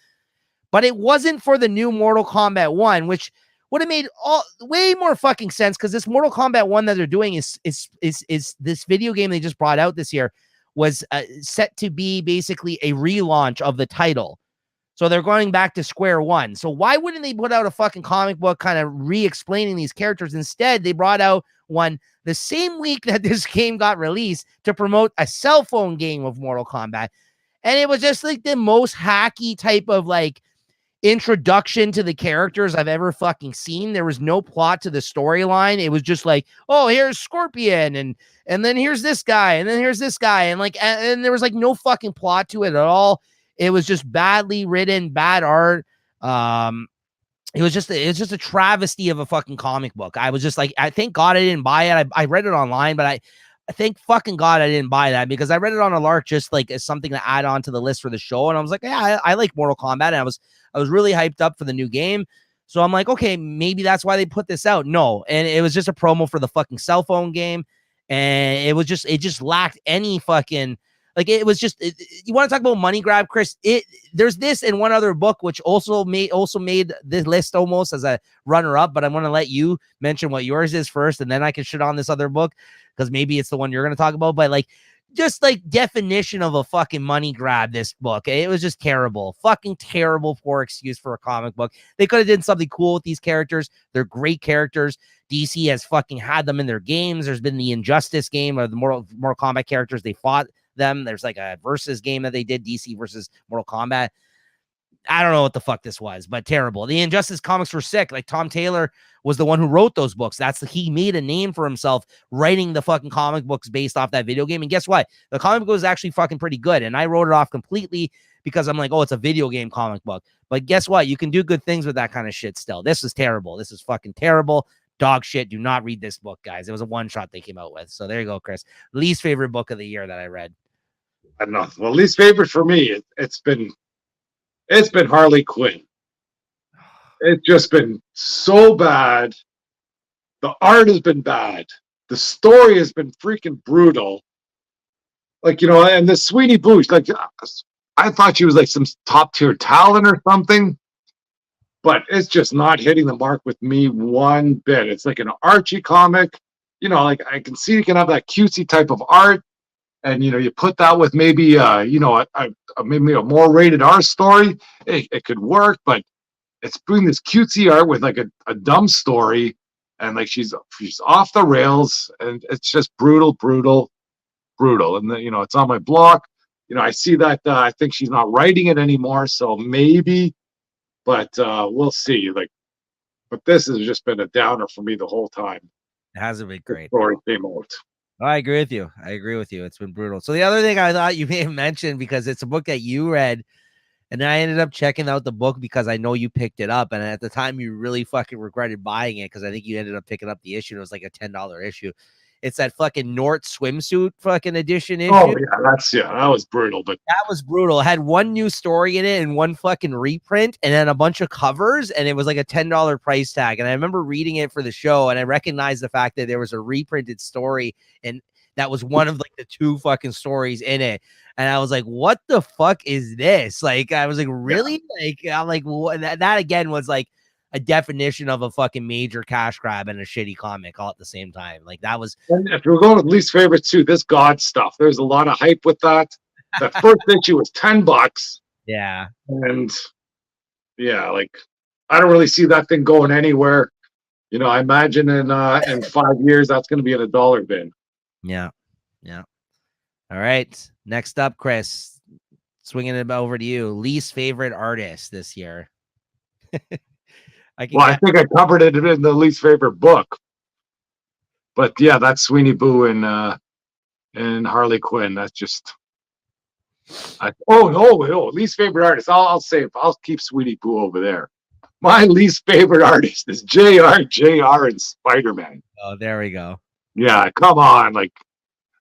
But it wasn't for the new Mortal Kombat 1, which would have made way more fucking sense, because this Mortal Kombat 1 that they're doing is this video game they just brought out this year was set to be basically a relaunch of the title. So they're going back to square one. So why wouldn't they put out a fucking comic book kind of re-explaining these characters? Instead, they brought out one the same week that this game got released to promote a cell phone game of Mortal Kombat. And it was just like the most hacky type of like introduction to the characters I've ever fucking seen. There was no plot to the storyline. It was just like, oh, here's Scorpion, and then here's this guy, and then here's this guy, and like, and there was like no fucking plot to it at all. It was just badly written, bad art. It's just a travesty of a fucking comic book. I was just like, I thank God I didn't buy it. I read it online, but I thank fucking God I didn't buy that, because I read it on a lark just like as something to add on to the list for the show. And I was like, yeah, I like Mortal Kombat. And I was really hyped up for the new game. So I'm like, okay, maybe that's why they put this out. No. And it was just a promo for the fucking cell phone game. And it just lacked any fucking, like, it was just, you want to talk about money grab, Chris? There's this and one other book, which also made this list almost as a runner up, but I want to let you mention what yours is first, and then I can shit on this other book, because maybe it's the one you're going to talk about. But like, just like definition of a fucking money grab, this book. It was just terrible. Fucking terrible, poor excuse for a comic book. They could have done something cool with these characters. They're great characters. DC has fucking had them in their games. There's been the Injustice game of the Mortal Kombat characters. They fought them. There's like a versus game that they did, DC versus Mortal Kombat. I don't know what the fuck this was, but terrible. The Injustice comics were sick. Like, Tom Taylor was the one who wrote those books. He made a name for himself writing the fucking comic books based off that video game. And guess what? The comic book was actually fucking pretty good. And I wrote it off completely because I'm like, oh, it's a video game comic book. But guess what? You can do good things with that kind of shit still. This is terrible. This is fucking terrible. Dog shit. Do not read this book, guys. It was a one shot they came out with. So there you go, Chris. Least favorite book of the year that I read. I don't know. Well, least favorite for me, it's been Harley Quinn. It's just been so bad. The art has been bad. The story has been freaking brutal. Like, and the Sweeney Boosh, like, I thought she was like some top tier talent or something, but it's just not hitting the mark with me one bit. It's like an Archie comic. Like, I can see you can have that cutesy type of art, and you put that with maybe maybe a more rated R story, it could work. But it's doing this cutesy art with like a dumb story, and like she's off the rails, and it's just brutal. And then, it's on my block. I see that I think she's not writing it anymore, so maybe, but we'll see. Like, but this has just been a downer for me the whole time. It hasn't been great. The story came out. I agree with you. It's been brutal. So the other thing I thought you may have mentioned, because it's a book that you read, and I ended up checking out the book because I know you picked it up, and at the time you really fucking regretted buying it, because I think you ended up picking up the issue. It was like a $10 issue. It's that fucking Nort swimsuit fucking edition issue. Oh yeah, that was brutal. But that was brutal. It had one new story in it and one fucking reprint, and then a bunch of covers, and it was like a $10 price tag. And I remember reading it for the show, and I recognized the fact that there was a reprinted story, and that was one of like the 2 fucking stories in it. And I was like, what the fuck is this? Like, I was like, really? Yeah. Like, I'm like, what? That again was like a definition of a fucking major cash grab and a shitty comic all at the same time. Like, that was. And if we're going with least favorite too, this God stuff, there's a lot of hype with that. That first issue was $10. Yeah. And yeah, like, I don't really see that thing going anywhere. You know, I imagine in 5 years, that's going to be in a dollar bin. Yeah. Yeah. All right. Next up, Chris, swinging it over to you. Least favorite artist this year. I think I covered it in the least favorite book. But yeah, that's Sweeney Boo and Harley Quinn. That's just. Least favorite artist. I'll keep Sweeney Boo over there. My least favorite artist is JR and Spider-Man. Oh, there we go. Yeah, come on. Like,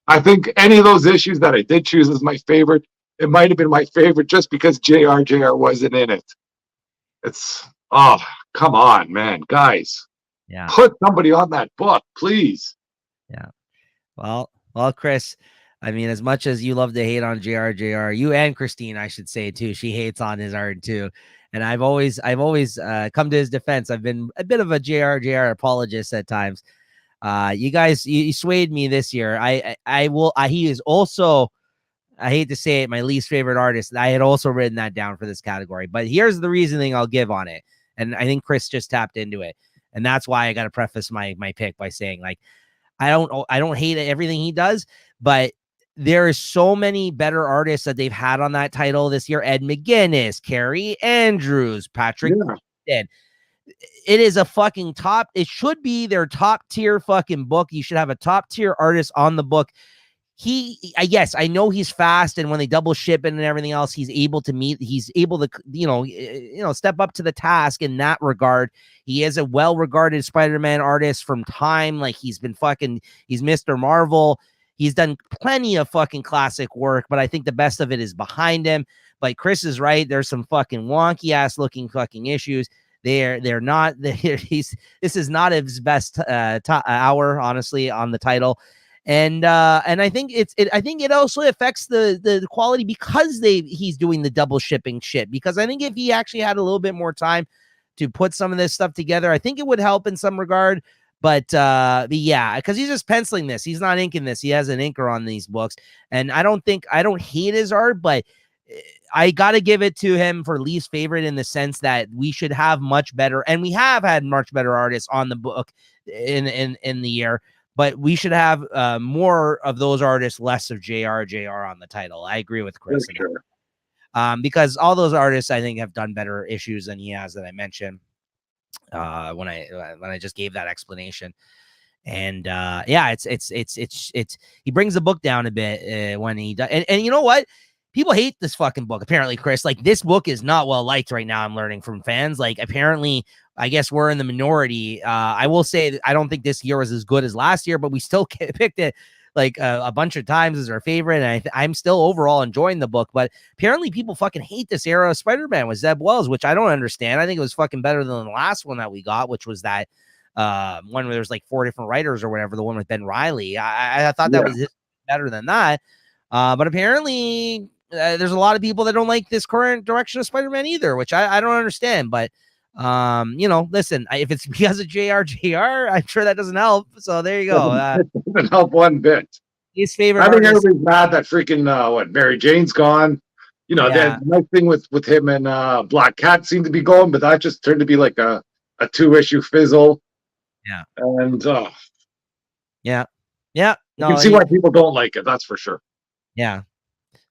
I think any of those issues that I did choose as my favorite, it might have been my favorite just because JR wasn't in it. It's come on, man, guys. Yeah, put somebody on that book, please. Yeah. Well, Chris. I mean, as much as you love to hate on JR, you and Christine, I should say too, she hates on his art too. And I've always come to his defense. I've been a bit of a JR apologist at times. You guys, you swayed me this year. He is also, I hate to say it, my least favorite artist. I had also written that down for this category, but here's the reasoning I'll give on it. And I think Chris just tapped into it. And that's why I got to preface my pick by saying, like, I don't hate everything he does, but there is so many better artists that they've had on that title this year. Ed McGuinness, Carrie Andrews, Patrick. Yeah. It is a fucking top. It should be their top tier fucking book. You should have a top tier artist on the book. Yes, I know he's fast, and when they double ship it and everything else, he's able to step up to the task in that regard. He is a well-regarded Spider-Man artist from time. Like, he's Mr. Marvel. He's done plenty of fucking classic work, but I think the best of it is behind him. But Chris is right. There's some fucking wonky ass looking fucking issues. This is not his best hour, honestly, on the title. And I think it also affects the quality because he's doing the double shipping shit. Because I think if he actually had a little bit more time to put some of this stuff together, I think it would help in some regard. But yeah, because he's just penciling this. He's not inking this. He has an inker on these books. And I don't hate his art, but I got to give it to him for least favorite in the sense that we should have much better, and we have had much better artists on the book in the year, but we should have more of those artists, less of JR on the title. I agree with Chris. Sure. Because all those artists, I think, have done better issues than he has, that I mentioned when I just gave that explanation. And yeah, it's he brings the book down a bit when he does. And you know what? People hate this fucking book, apparently, Chris. Like, this book is not well liked right now, I'm learning from fans. Like, apparently, I guess we're in the minority. I will say that I don't think this year was as good as last year, but we still picked it like a bunch of times as our favorite. And I'm still overall enjoying the book. But apparently, people fucking hate this era of Spider-Man with Zeb Wells, which I don't understand. I think it was fucking better than the last one that we got, which was that one where there's like 4 different writers or whatever, the one with Ben Reilly. I thought that was better than that. But apparently, there's a lot of people that don't like this current direction of Spider-Man either, which I don't understand. But listen, if it's because of JR, I'm sure that doesn't help. So there you go. It doesn't help one bit. His favorite. I think everybody's mad that freaking Mary Jane's gone. The nice thing with him and Black Cat seemed to be going, but that just turned to be like a 2-issue fizzle. Yeah. And yeah. No, you can see why people don't like it. That's for sure. Yeah.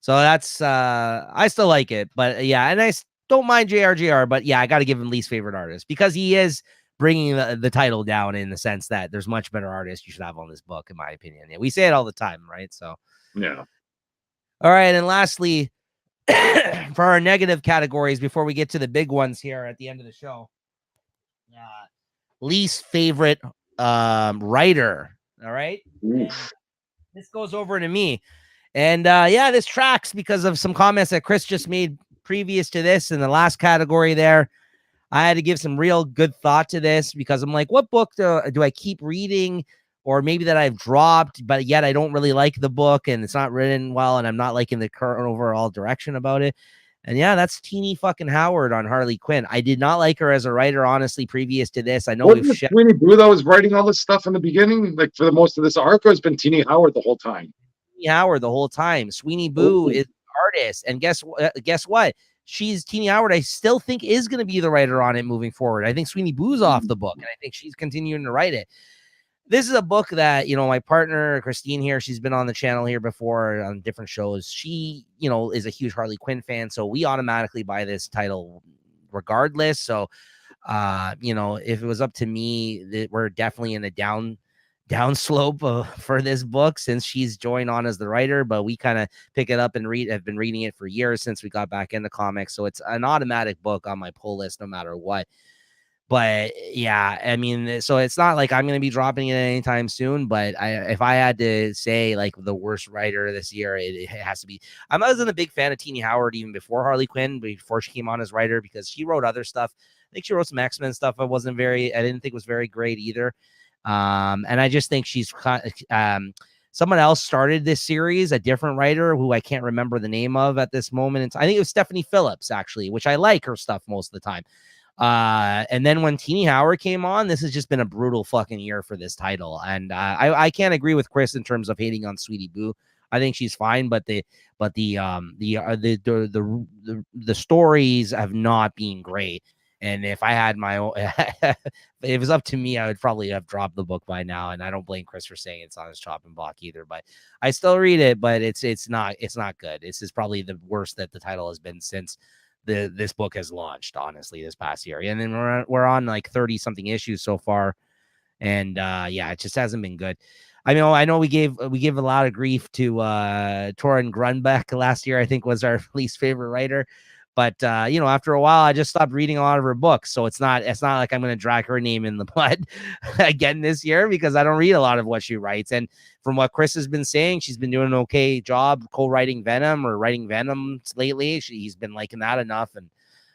So that's I still like it, but yeah, and I don't mind JR, but yeah, I got to give him least favorite artist because he is bringing the title down in the sense that there's much better artists you should have on this book, in my opinion. Yeah, we say it all the time, right? So yeah. All right, and lastly, for our negative categories, before we get to the big ones here at the end of the show, least favorite writer. All right. This goes over to me. And yeah, this tracks because of some comments that Chris just made previous to this in the last category there. I had to give some real good thought to this because I'm like, what book do I keep reading? Or maybe that I've dropped, but yet I don't really like the book and it's not written well and I'm not liking the current overall direction about it. And yeah, that's Teenie fucking Howard on Harley Quinn. I did not like her as a writer, honestly, previous to this. I know we've Sweeney Boo that was writing all this stuff in the beginning, like for the most of this arc, has been Teenie Howard the whole time. Teenie Howard the whole time. Sweeney Boo is artist, and guess what? She's Teenie Howard. I still think is going to be the writer on it moving forward. I think Sweeney Boo's off the book, and I think she's continuing to write it. This is a book that, you know, my partner Christine here, she's been on the channel here before on different shows. She, you know, is a huge Harley Quinn fan, so we automatically buy this title regardless. So, you know, if it was up to me, we're definitely in a down slope for this book since she's joined on as the writer, but we kind of pick it up and have been reading it for years since we got back into comics. So it's an automatic book on my pull list no matter what. But yeah, I mean, so it's not like I'm going to be dropping it anytime soon, but if I had to say like the worst writer this year, it has to be, I wasn't a big fan of Teenie Howard even before Harley Quinn, before she came on as writer, because she wrote other stuff. I think she wrote some X-Men stuff. I didn't think was very great either. And I just think she's, someone else started this series, a different writer who I can't remember the name of at this moment. I think it was Stephanie Phillips, actually, which I like her stuff most of the time. And then when Teenie Howard came on, this has just been a brutal fucking year for this title. And I can't agree with Chris in terms of hating on Sweetie Boo. I think she's fine, but the stories have not been great. And if I had my own, if it was up to me, I would probably have dropped the book by now. And I don't blame Chris for saying it's on his chopping block either. But I still read it, but it's not good. This is probably the worst that the title has been since this book has launched, honestly, this past year. And then we're on like 30 something issues so far, and yeah, it just hasn't been good. I mean, I know we gave a lot of grief to Torunn Grunbeck last year. I think was our least favorite writer, but you know, after a while, I just stopped reading a lot of her books. So it's not like I'm going to drag her name in the mud again this year because I don't read a lot of what she writes. And from what Chris has been saying, she's been doing an okay job co-writing Venom or writing Venom lately. He's been liking that enough. And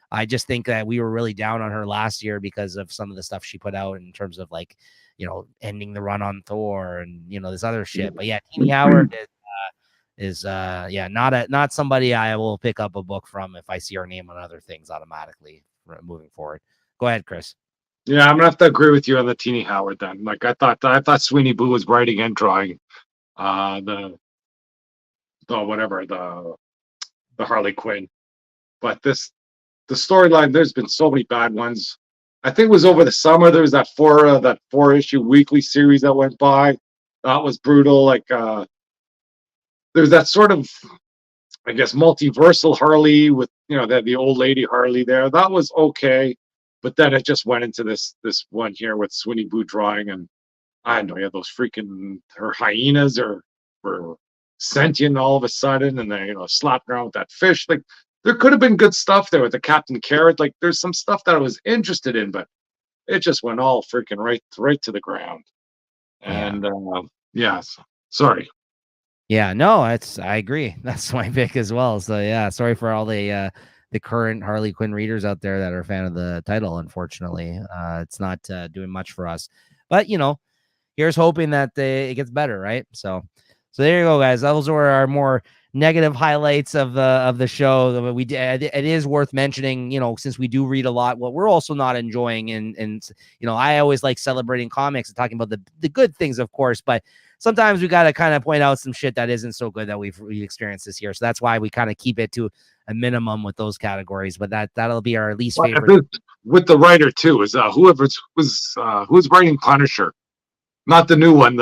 I just think that we were really down on her last year because of some of the stuff she put out in terms of like, you know, ending the run on Thor and, you know, this other shit. But yeah, Teenie Howard is not somebody I will pick up a book from if I see her name on other things automatically moving forward. Go ahead, Chris. Yeah, I'm gonna have to agree with you on the Teenie Howard then. Like I thought Sweeney Boo was writing and drawing the Harley Quinn. But the storyline, there's been so many bad ones. I think it was over the summer. There was that four issue weekly series that went by. That was brutal. Like there's that sort of, I guess, multiversal Harley with, you know, the old lady Harley there. That was okay. But then it just went into this one here with Sweeney Boo drawing, and I don't know, you have those freaking, her hyenas were sentient all of a sudden, and they, you know, slapped around with that fish. Like there could have been good stuff there with the Captain Carrot. Like there's some stuff that I was interested in, but it just went all freaking right to the ground. And yeah, sorry. Yeah, no, I agree. That's my pick as well. So yeah, sorry for all the current Harley Quinn readers out there that are a fan of the title. Unfortunately, it's not doing much for us. But you know, here's hoping that it gets better, right? So there you go, guys. Those were our more negative highlights of the show. It is worth mentioning, you know, since we do read a lot, what we're also not enjoying, and you know, I always like celebrating comics and talking about the good things, of course, but sometimes we got to kind of point out some shit that isn't so good that we've experienced this year. So that's why we kind of keep it to a minimum with those categories. But that'll be our least favorite. With the writer too is who's writing Punisher, not the new one.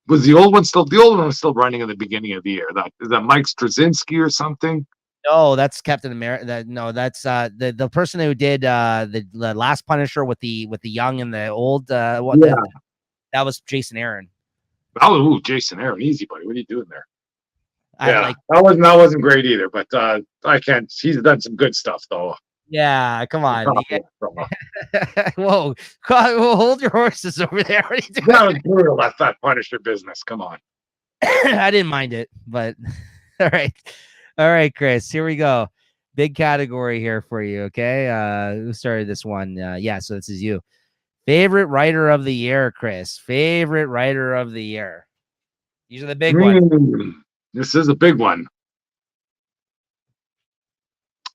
Was the old one still? The old one was still running in the beginning of the year. Is that Mike Straczynski or something? No, that's Captain America. That's the person who did the last Punisher with the young and the old. That was Jason Aaron. Oh, Jason Aaron, easy, buddy. What are you doing there? That wasn't great either. But I can't. He's done some good stuff though. Yeah, come on. Whoa, Whoa, well, hold your horses over there. What are you doing? that was brutal. That's that Punisher business. Come on. I didn't mind it, but all right, Chris. Here we go. Big category here for you. Okay, who started this one? Yeah, so this is you. Favorite writer of the year, Chris. Favorite writer of the year. These are the big ones. This is a big one.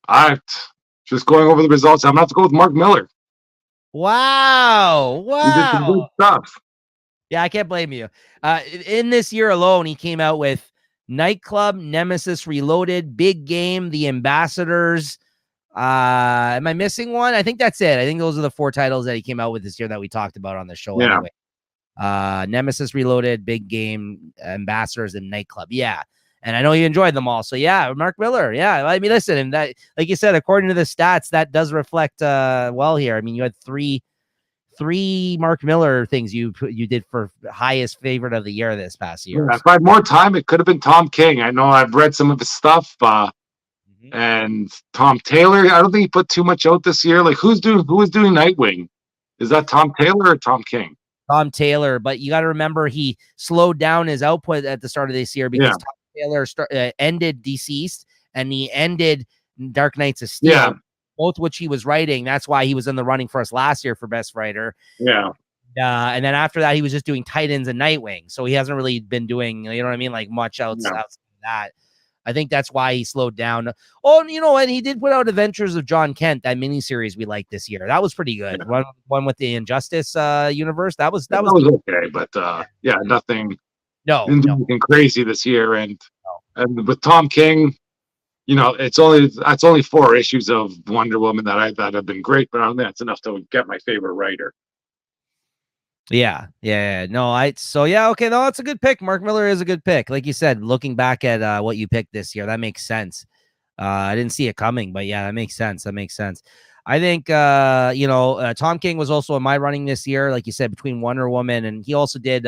I just going over the results. I'm gonna have to go with Mark Miller. Wow. He did some good stuff. Yeah, I can't blame you. In this year alone, he came out with Nightclub, Nemesis Reloaded, Big Game, The Ambassadors. Am I missing one? I think that's it. I think those are the 4 titles that he came out with this year that we talked about on the show. Yeah. Anyway. Nemesis Reloaded, Big Game, Ambassadors, and Nightclub. Yeah. And I know you enjoyed them all. So yeah, Mark Miller. Yeah. I mean, listen, and that, like you said, according to the stats, that does reflect well here. I mean, you had three Mark Miller things you did for highest favorite of the year this past year. Yeah, if I had more time, it could have been Tom King. I know I've read some of his stuff. And Tom Taylor, I don't think he put too much out this year. Like who was doing Nightwing? Is that Tom Taylor or Tom King? Tom Taylor, but you got to remember he slowed down his output at the start of this year because Tom Taylor ended Deceased and he ended Dark Knights of Steel. Yeah. Both which he was writing. That's why he was in the running for us last year for best writer. Yeah. And then after that, he was just doing Titans and Nightwing. So he hasn't really been doing, you know what I mean? Like much outside of that. I think that's why he slowed down. Oh, you know, and he did put out Adventures of John Kent, that miniseries we liked this year. That was pretty good. Yeah. One with the Injustice universe. That was okay, but nothing. Nothing crazy this year. And with Tom King, you know, that's only 4 issues of Wonder Woman that have been great, but I don't think that's enough to get my favorite writer. Yeah. No, okay. No, that's a good pick. Mark Miller is a good pick. Like you said, looking back at what you picked this year, that makes sense. I didn't see it coming, but yeah, that makes sense. I think, Tom King was also in my running this year, like you said, between Wonder Woman, and he also did,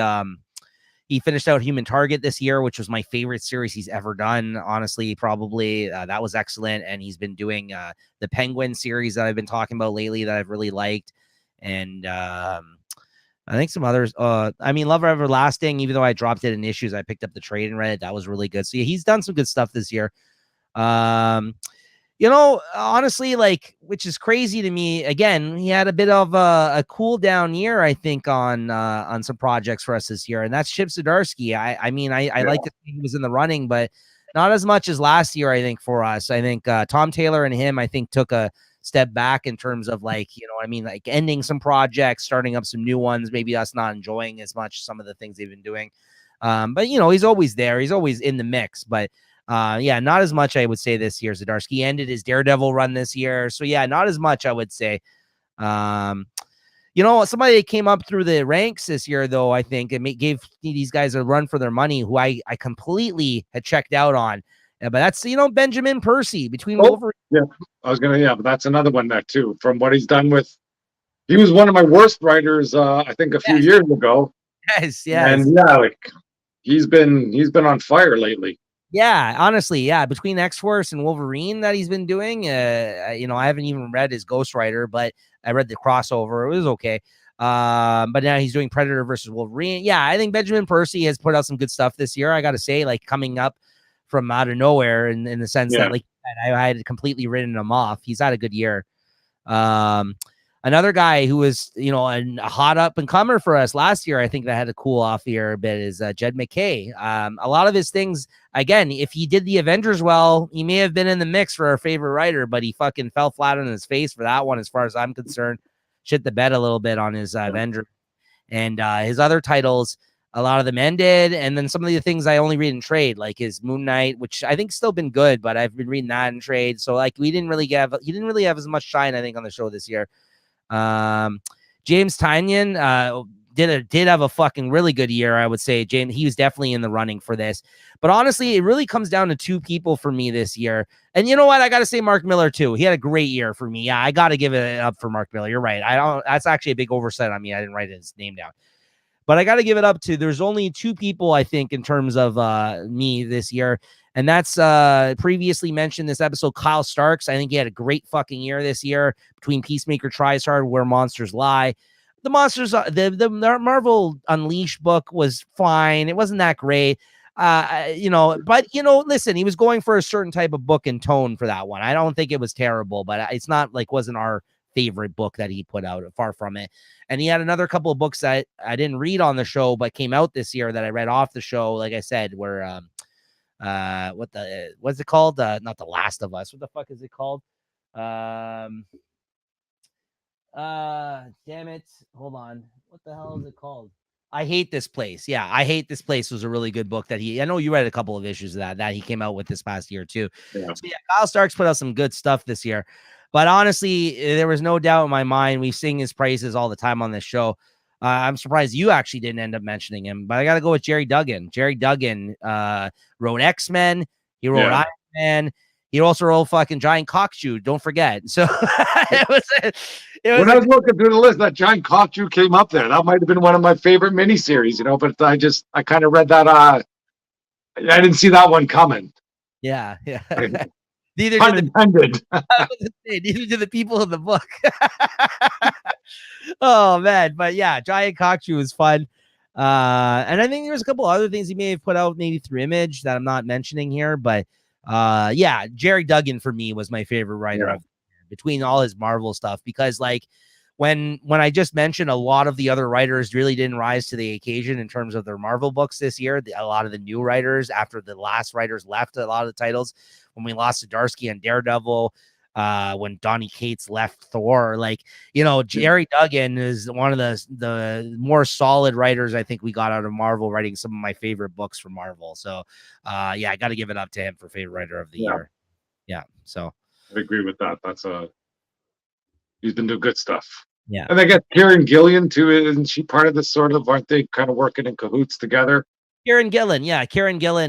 he finished out Human Target this year, which was my favorite series he's ever done. Honestly, probably that was excellent. And he's been doing the Penguin series that I've been talking about lately that I've really liked. And, I think some others, Love Everlasting, even though I dropped it in issues, I picked up the trade and read it. That was really good. So yeah, he's done some good stuff this year. Honestly, which is crazy to me. Again, he had a bit of a cool down year, I think, on some projects for us this year. And that's Chip Zdarsky. I like to think he was in the running, but not as much as last year, I think, for us. I think Tom Taylor and him, I think, took a step back in terms of ending some projects, starting up some new ones, maybe us not enjoying as much some of the things they've been doing. But he's always there. He's always in the mix, but not as much, I would say, this year. Zdarsky ended his Daredevil run this year. So yeah, not as much, I would say. Somebody that came up through the ranks this year, though, I think it gave these guys a run for their money, who I completely had checked out on. But that's, Benjamin Percy between Wolverine. Yeah, but that's another one there too. From what he's done he was one of my worst writers, I think a few years ago. Yes. And he's been on fire lately. Yeah, honestly, between X-Force and Wolverine that he's been doing, I haven't even read his Ghost Rider, but I read the crossover. It was okay. But now he's doing Predator versus Wolverine. Yeah, I think Benjamin Percy has put out some good stuff this year. I got to say, coming up from out of nowhere in the sense that I had completely written him off. He's had a good year. Another guy who was, a hot up and comer for us last year, I think that had a cool off year a bit, is Jed MacKay. A lot of his things, again, if he did the Avengers well, he may have been in the mix for our favorite writer, but he fucking fell flat on his face for that one, as far as I'm concerned. Shit the bed a little bit on his Avengers. And his other titles, a lot of them ended, and then some of the things I only read in trade, like his Moon Knight, which I think still been good, but I've been reading that in trade. So he didn't really have as much shine, I think, on the show this year. James Tynion did have a fucking really good year, I would say. James, he was definitely in the running for this. But honestly, it really comes down to 2 people for me this year. And you know what? I got to say Mark Miller too. He had a great year for me. Yeah, I got to give it up for Mark Miller. You're right. That's actually a big oversight on me. I didn't write his name down. But I got to give it up to, there's only 2 people, I think, in terms of me this year. And that's previously mentioned this episode, Kyle Starks. I think he had a great fucking year this year between Peacemaker Tries Hard, Where Monsters Lie. The Monsters, the Marvel Unleashed book was fine. It wasn't that great. But listen, he was going for a certain type of book and tone for that one. I don't think it was terrible, but it's not like wasn't our favorite book that he put out, far from it. And he had another couple of books that I didn't read on the show, but came out this year that I read off the show. Like I said, where, what's it called? Not The Last of Us. What the fuck is it called? Damn it. Hold on. What the hell is it called? I Hate This Place. Yeah, I Hate This Place was a really good book that I know you read a couple of issues of that he came out with this past year too. Yeah. So yeah, Kyle Starks put out some good stuff this year. But honestly, there was no doubt in my mind. We sing his praises all the time on this show. I'm surprised you actually didn't end up mentioning him, but I got to go with Jerry Duggan. Jerry Duggan wrote X-Men. He wrote Iron Man. He also wrote fucking Giant Cockchew. Don't forget. So it was when I was looking through the list, that Giant Cockchew came up there. That might have been one of my favorite miniseries, but I kind of read that. I didn't see that one coming. Yeah. Neither did the people in the book. Oh man, but yeah, Giant Cockchew was fun. And I think there's a couple other things he may have put out maybe through Image that I'm not mentioning here, but yeah, Jerry Duggan for me was my favorite writer of between all his Marvel stuff, because like when I just mentioned a lot of the other writers really didn't rise to the occasion in terms of their Marvel books this year. A lot of the new writers after the last writers left a lot of the titles, when we lost Zdarsky on Daredevil, when Donny Cates left Thor, Jerry Duggan is one of the more solid writers I think we got out of Marvel, writing some of my favorite books for Marvel. So I got to give it up to him for favorite writer of the year. Yeah. So I agree with that. He's been doing good stuff. Yeah. And I guess Kieran Gillen too. Isn't she part of this sort of, aren't they kind of working in cahoots together? Kieran Gillen,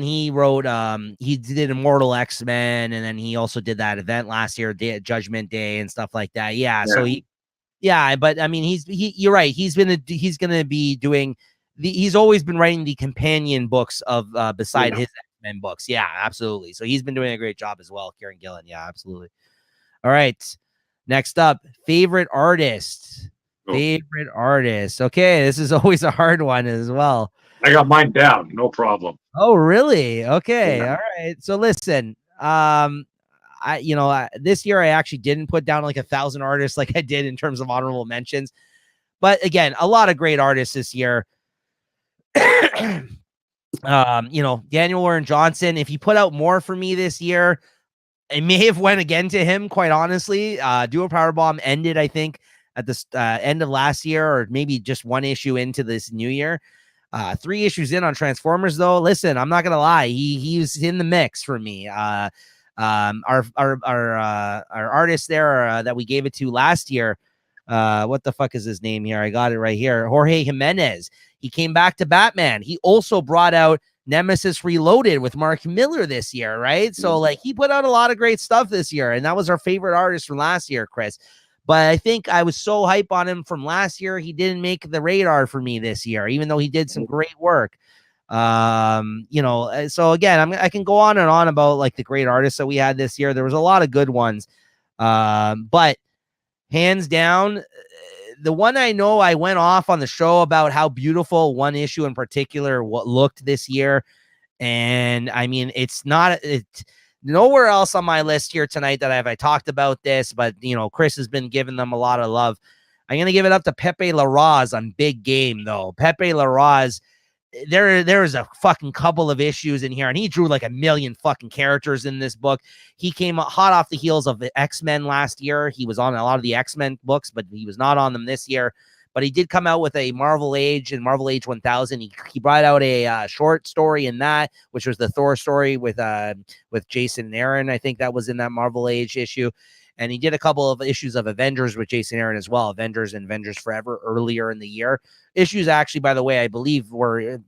he wrote he did Immortal X-Men, and then he also did that event last year, Judgment Day and stuff like that. So but I mean you're right, he's gonna be doing he's always been writing the companion books of beside his X-Men books. Absolutely. So he's been doing a great job as well, Kieran Gillen. Absolutely. All right, next up, favorite artist. Okay, this is always a hard one as well. I got mine down, no problem. Oh, really? Okay. All right. So listen, this year I actually didn't put down like 1,000 artists like I did in terms of honorable mentions, but again, a lot of great artists this year. Daniel Warren Johnson, if he put out more for me this year, it may have went again to him, quite honestly. Duo Powerbomb ended, I think, at the end of last year, or maybe just one issue into this new year. 3 issues in on Transformers, though. Listen, I'm not gonna lie, he's in the mix for me. Our artist there that we gave it to last year, what the fuck is his name here? I got it right here. Jorge Jimenez. He came back to Batman. He also brought out Nemesis Reloaded with Mark Miller this year, right? So like he put out a lot of great stuff this year, and that was our favorite artist from last year, Chris. But I think I was so hype on him from last year, he didn't make the radar for me this year, even though he did some great work. So again, I can go on and on about like the great artists that we had this year. There was a lot of good ones. But hands down, the one I know I went off on the show about how beautiful one issue in particular what looked this year. And I mean, it's nowhere else on my list here tonight that I talked about this, but Chris has been giving them a lot of love. I'm going to give it up to Pepe Larraz on Big Game, though. Pepe Larraz, there is a fucking couple of issues in here, and he drew like 1 million fucking characters in this book. He came hot off the heels of the X-Men last year. He was on a lot of the X-Men books, but he was not on them this year. But he did come out with a Marvel Age and Marvel Age 1000. He brought out a short story in that, which was the Thor story with Jason and Aaron. I think that was in that Marvel Age issue. And he did a couple of issues of Avengers with Jason Aaron as well, Avengers and Avengers Forever earlier in the year. Issues actually, by the way, I believe were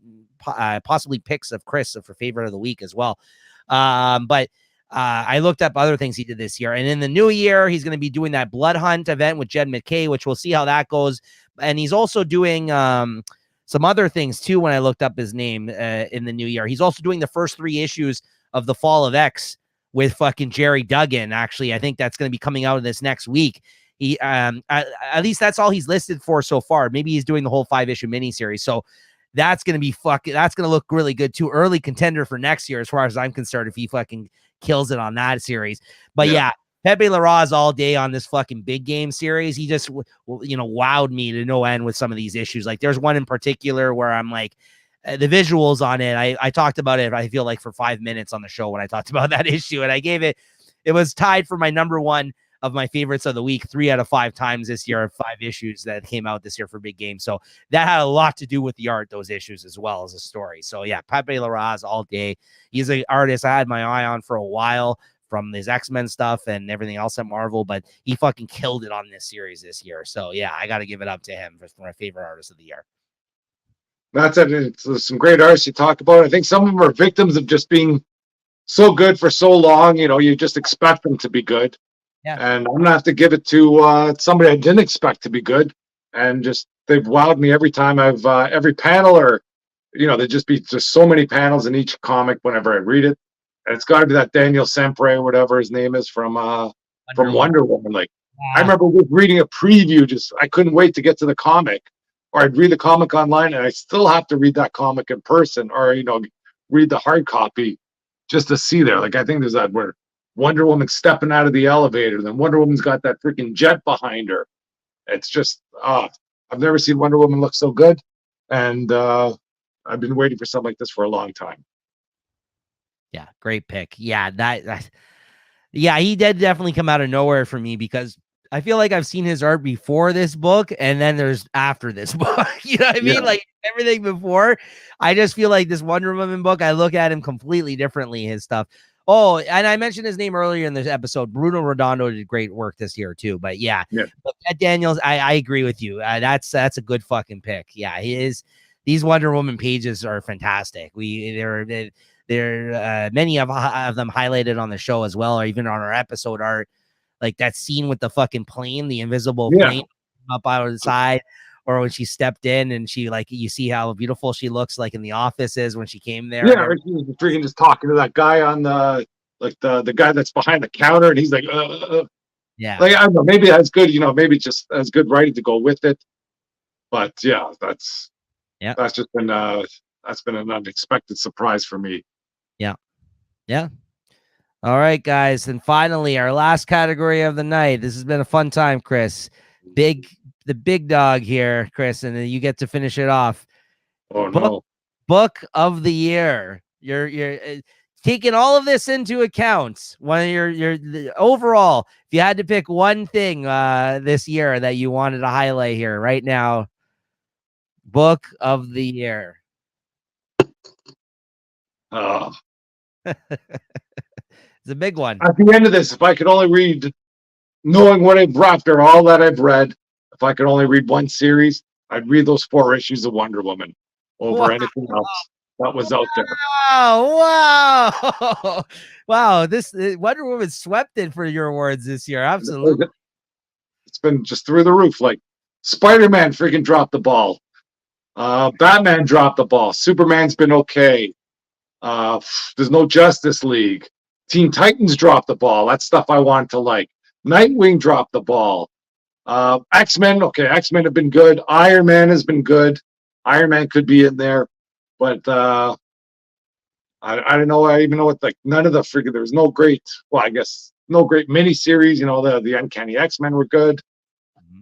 possibly picks of Chris for favorite of the week as well. But I looked up other things he did this year. And in the new year, he's going to be doing that Blood Hunt event with Jed McKay, which we'll see how that goes. And he's also doing some other things too when I looked up his name in the new year. He's also doing the first 3 issues of The Fall of X with fucking Jerry Duggan. Actually, I think that's going to be coming out in this next week. He at least that's all he's listed for so far. Maybe he's doing the whole 5-issue miniseries. So that's going to be that's going to look really good too. Early contender for next year, as far as I'm concerned, if he fucking kills it on that series. But yeah, Pepe Larraz all day on this fucking Big Game series. He just, wowed me to no end with some of these issues. Like there's one in particular where I'm like, the visuals on it. I talked about it, I feel like, for 5 minutes on the show when I talked about that issue, and I gave it was tied for my number one of my favorites of the week 3 out of 5 times this year of 5 issues that came out this year for Big Game. So that had a lot to do with the art, those issues, as well as the story. So yeah, Pepe Larraz all day. He's an artist I had my eye on for a while from his X-Men stuff and everything else at Marvel, but he fucking killed it on this series this year. So yeah, I got to give it up to him for my favorite artist of the year. That's it. It's some great artists you talk about. I think some of them are victims of just being so good for so long. You just expect them to be good. Yeah. And I'm gonna have to give it to somebody I didn't expect to be good, and just they've wowed me every time I've every panel, or there'd just be so many panels in each comic whenever I read it. And it's got to be that Daniel Sempre, whatever his name is, from Wonder Woman. Like I remember reading a preview, I couldn't wait to get to the comic, or I'd read the comic online, and I still have to read that comic in person, or read the hard copy just to see there. Like I think there's that where Wonder Woman stepping out of the elevator, then Wonder Woman's got that freaking jet behind her. It's just I've never seen Wonder Woman look so good, and I've been waiting for something like this for a long time. Yeah, great pick. Yeah, yeah, he did definitely come out of nowhere for me, because I feel like I've seen his art before this book, and then there's after this book. You know what I mean? Yeah. Like everything before, I just feel like this Wonder Woman book, I look at him completely differently, his stuff. Oh, and I mentioned his name earlier in this episode. Bruno Redondo did great work this year too. But yeah. But Daniels, I agree with you. That's a good fucking pick. Yeah, these Wonder Woman pages are fantastic. They're many of them highlighted on the show as well, or even on our episode art. Like that scene with the fucking plane, the invisible plane up out of the side, or when she stepped in and she, like, you see how beautiful she looks, like in the offices when she came there. Yeah, she was freaking just talking to that guy on the guy that's behind the counter, and he's like, yeah, like I don't know, maybe that's good, maybe just as good writing to go with it. But yeah, that's just been that's been an unexpected surprise for me. Yeah. All right, guys. And finally, our last category of the night. This has been a fun time, Chris. The big dog here, Chris, and then you get to finish it off. Oh, Book of the year. You're taking all of this into account. One of your overall, if you had to pick one thing this year that you wanted to highlight here right now, book of the year. Oh. It's a big one. At the end of this, if I could only read, knowing what I've after all that I've read, if I could only read one series, I'd read those 4 issues of Wonder Woman over anything else that was out there. Wow. This Wonder Woman swept it for your awards this year. Absolutely. It's been just through the roof. Like Spider-Man freaking dropped the ball. Batman dropped the ball. Superman's been okay. There's no Justice League. Teen Titans dropped the ball. That's stuff I wanted to like. Nightwing dropped the ball. X-Men, okay, X-Men have been good. Iron Man has been good. Iron Man could be in there, but I don't know. I even know what, like, none of the freaking, there was no great, well, I guess no great miniseries. The Uncanny X-Men were good.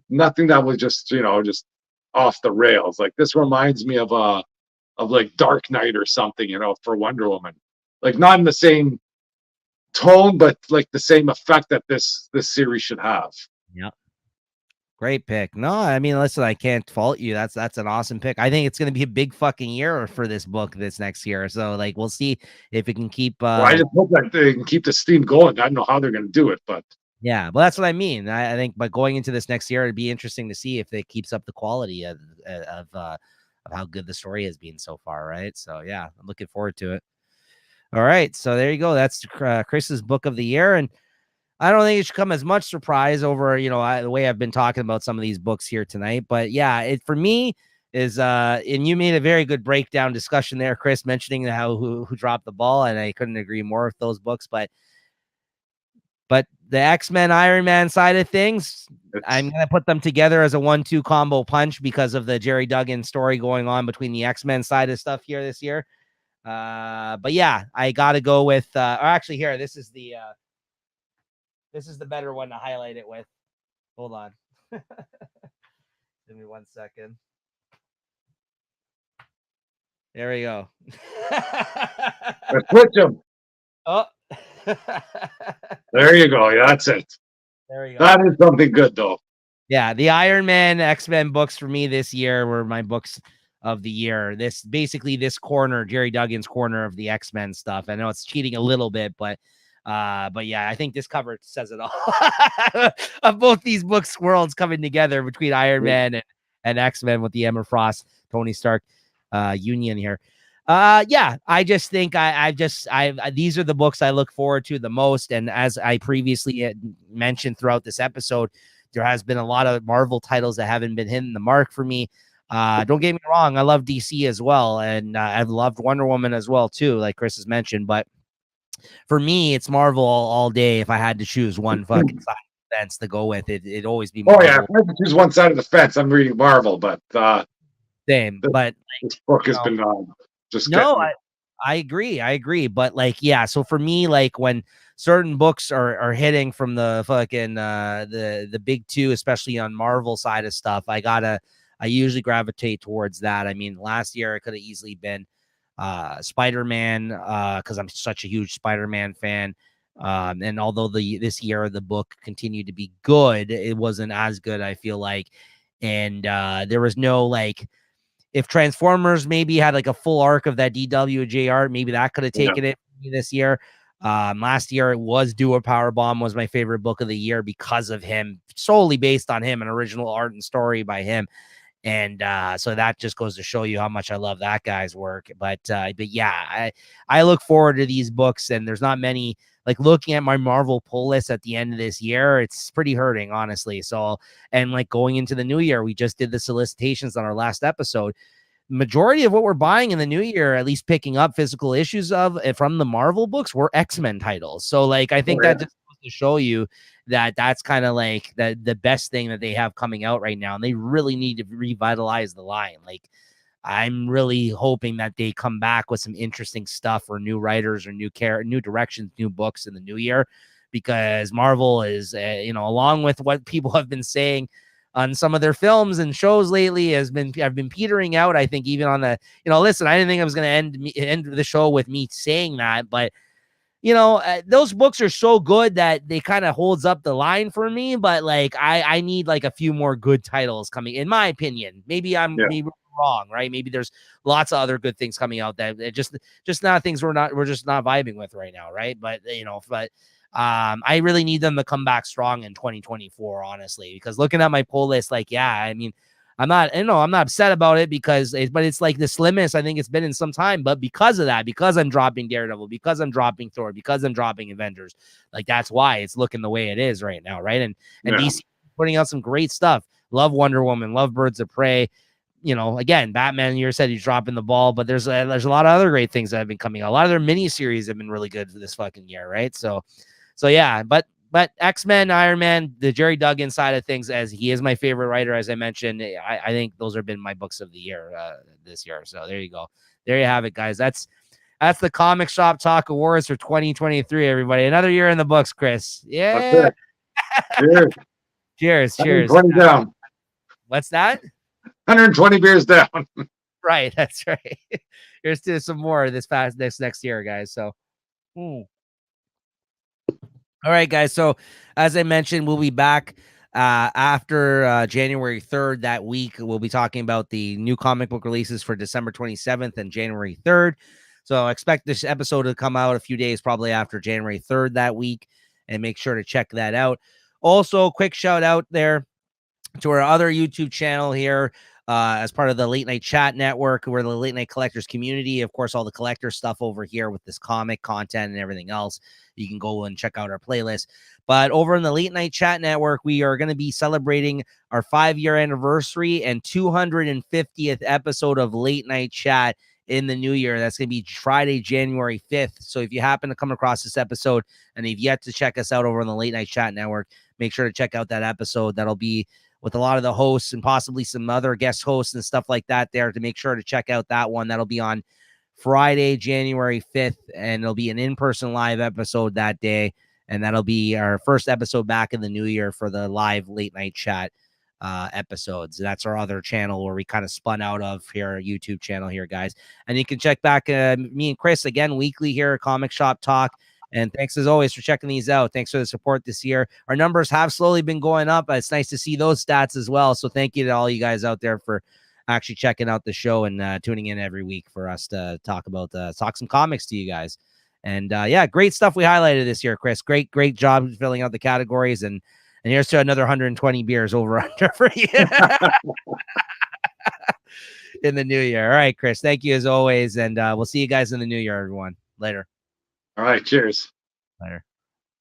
Nothing that was just just off the rails. Like this reminds me of like Dark Knight or something, for Wonder Woman. Like not in the same tone, but like the same effect that this series should have. Yeah. Great pick. No, I mean, listen, I can't fault you. That's an awesome pick. I think it's going to be a big fucking year for this book this next year. So like, we'll see if it can keep. Well, I just hope that they can keep the steam going. I don't know how they're going to do it, but yeah, well, that's what I mean. I think, but going into this next year, it'd be interesting to see if it keeps up the quality of how good the story has been so far. Right. So yeah, I'm looking forward to it. All right. So there you go. That's Chris's book of the year. And I don't think it should come as much surprise over, the way I've been talking about some of these books here tonight. But yeah, for me, and you made a very good breakdown discussion there, Chris, mentioning who dropped the ball, and I couldn't agree more with those books. But the X-Men Iron Man side of things, I'm gonna put them together as a 1-2 combo punch because of the Jerry Duggan story going on between the X-Men side of stuff here this year. But yeah, I gotta go with or actually here, this is the better one to highlight it with. Hold on. Give me 1 second. There we go. Switch them. Oh. There you go. Yeah, that's it. There we go. That is something good, though. Yeah, the Iron Man X-Men books for me this year were my books of the year. This corner, Jerry Duggan's corner of the X-Men stuff. I know it's cheating a little bit, but yeah, I think this cover says it all. Of both these books worlds coming together between Iron Man and X-Men with the Emma Frost, Tony Stark union here. Yeah, I just think these are the books I look forward to the most. And as I previously mentioned throughout this episode, there has been a lot of Marvel titles that haven't been hitting the mark for me. Don't get me wrong, I love DC as well, and I've loved Wonder Woman as well too, like Chris has mentioned. But for me, it's Marvel all day. If I had to choose one fucking side of the fence to go with, it'd always be Marvel. Oh yeah, if I had to choose one side of the fence, I'm reading Marvel, but same. But this book has been just I agree. But like, yeah, so for me, like when certain books are hitting from the fucking the big two, especially on Marvel side of stuff, I usually gravitate towards that. I mean, last year it could have easily been Spider-Man, because I'm such a huge Spider-Man fan. And although this year the book continued to be good, it wasn't as good, I feel like. And there was no like, if Transformers maybe had like a full arc of that DWJ art, maybe that could have taken it this year. Last year it was Do a Powerbomb was my favorite book of the year because of him, solely based on him, an original art and story by him. And so that just goes to show you how much I love that guy's work. But yeah, I look forward to these books, and there's not many. Like looking at my Marvel pull list at the end of this year, it's pretty hurting, honestly. So, and like going into the new year, we just did the solicitations on our last episode. Majority of what we're buying in the new year, at least picking up physical issues of from the Marvel books, were X-Men titles. So like, I think that just goes to show you that that's kind of like the best thing that they have coming out right now. And they really need to revitalize the line. Like, I'm really hoping that they come back with some interesting stuff or new writers or new directions, new books in the new year, because Marvel is, along with what people have been saying on some of their films and shows lately, have been petering out. I think even on the, listen, I didn't think I was going to end the show with me saying that, but those books are so good that they kind of holds up the line for me. But like, I need like a few more good titles coming, in my opinion. Maybe I'm wrong, right? Maybe there's lots of other good things coming out that just not things we're just not vibing with right now, right? But I really need them to come back strong in 2024, honestly, because looking at my pull list, like, yeah, I mean, I'm not upset about it but it's like the slimmest I think it's been in some time. But because of that, because I'm dropping Daredevil, because I'm dropping Thor, because I'm dropping Avengers, like that's why it's looking the way it is right now, right? And DC putting out some great stuff. Love Wonder Woman, love Birds of Prey. Again, Batman, you said he's dropping the ball, but there's a lot of other great things that have been coming out. A lot of their miniseries have been really good this fucking year, right? So yeah, but X-Men, Iron Man, the Jerry Duggan side of things, as he is my favorite writer, as I mentioned, I think those have been my books of the year this year. So there you go. There you have it, guys. That's the Comic Shop Talk Awards for 2023, everybody. Another year in the books, Chris. Yeah. Cheers. Cheers. 20 down. What's that? 120 beers down. Right. That's right. Here's to some more this next year, guys. So, all right, guys. So as I mentioned, we'll be back after January 3rd. That week, we'll be talking about the new comic book releases for December 27th and January 3rd. So expect this episode to come out a few days, probably after January 3rd that week, and make sure to check that out. Also, quick shout out there to our other YouTube channel here. as part of the Late Night Chat Network. We're the Late Night Collectors community. Of course, all the collector stuff over here with this comic content and everything else. You can go and check out our playlist. But over in the Late Night Chat Network, we are going to be celebrating our 5-year anniversary and 250th episode of Late Night Chat in the new year. That's going to be Friday, January 5th. So if you happen to come across this episode and you've yet to check us out over on the Late Night Chat Network, make sure to check out that episode. That'll be with a lot of the hosts and possibly some other guest hosts and stuff like that there, to make sure to check out that one. That'll be on Friday, January 5th, and it'll be an in-person live episode that day. And that'll be our first episode back in the new year for the live Late Night Chat episodes. That's our other channel where we kind of spun out of here, our YouTube channel here, guys. And you can check back me and Chris again weekly here at Comic Shop Talk. And thanks as always for checking these out. Thanks for the support this year. Our numbers have slowly been going up. It's nice to see those stats as well. So thank you to all you guys out there for actually checking out the show and tuning in every week for us to talk some comics to you guys. And yeah, great stuff we highlighted this year, Chris. Great job filling out the categories. And here's to another 120 beers over under for you in the new year. All right, Chris, thank you as always. And we'll see you guys in the new year, everyone. Later. All right. Cheers. Later.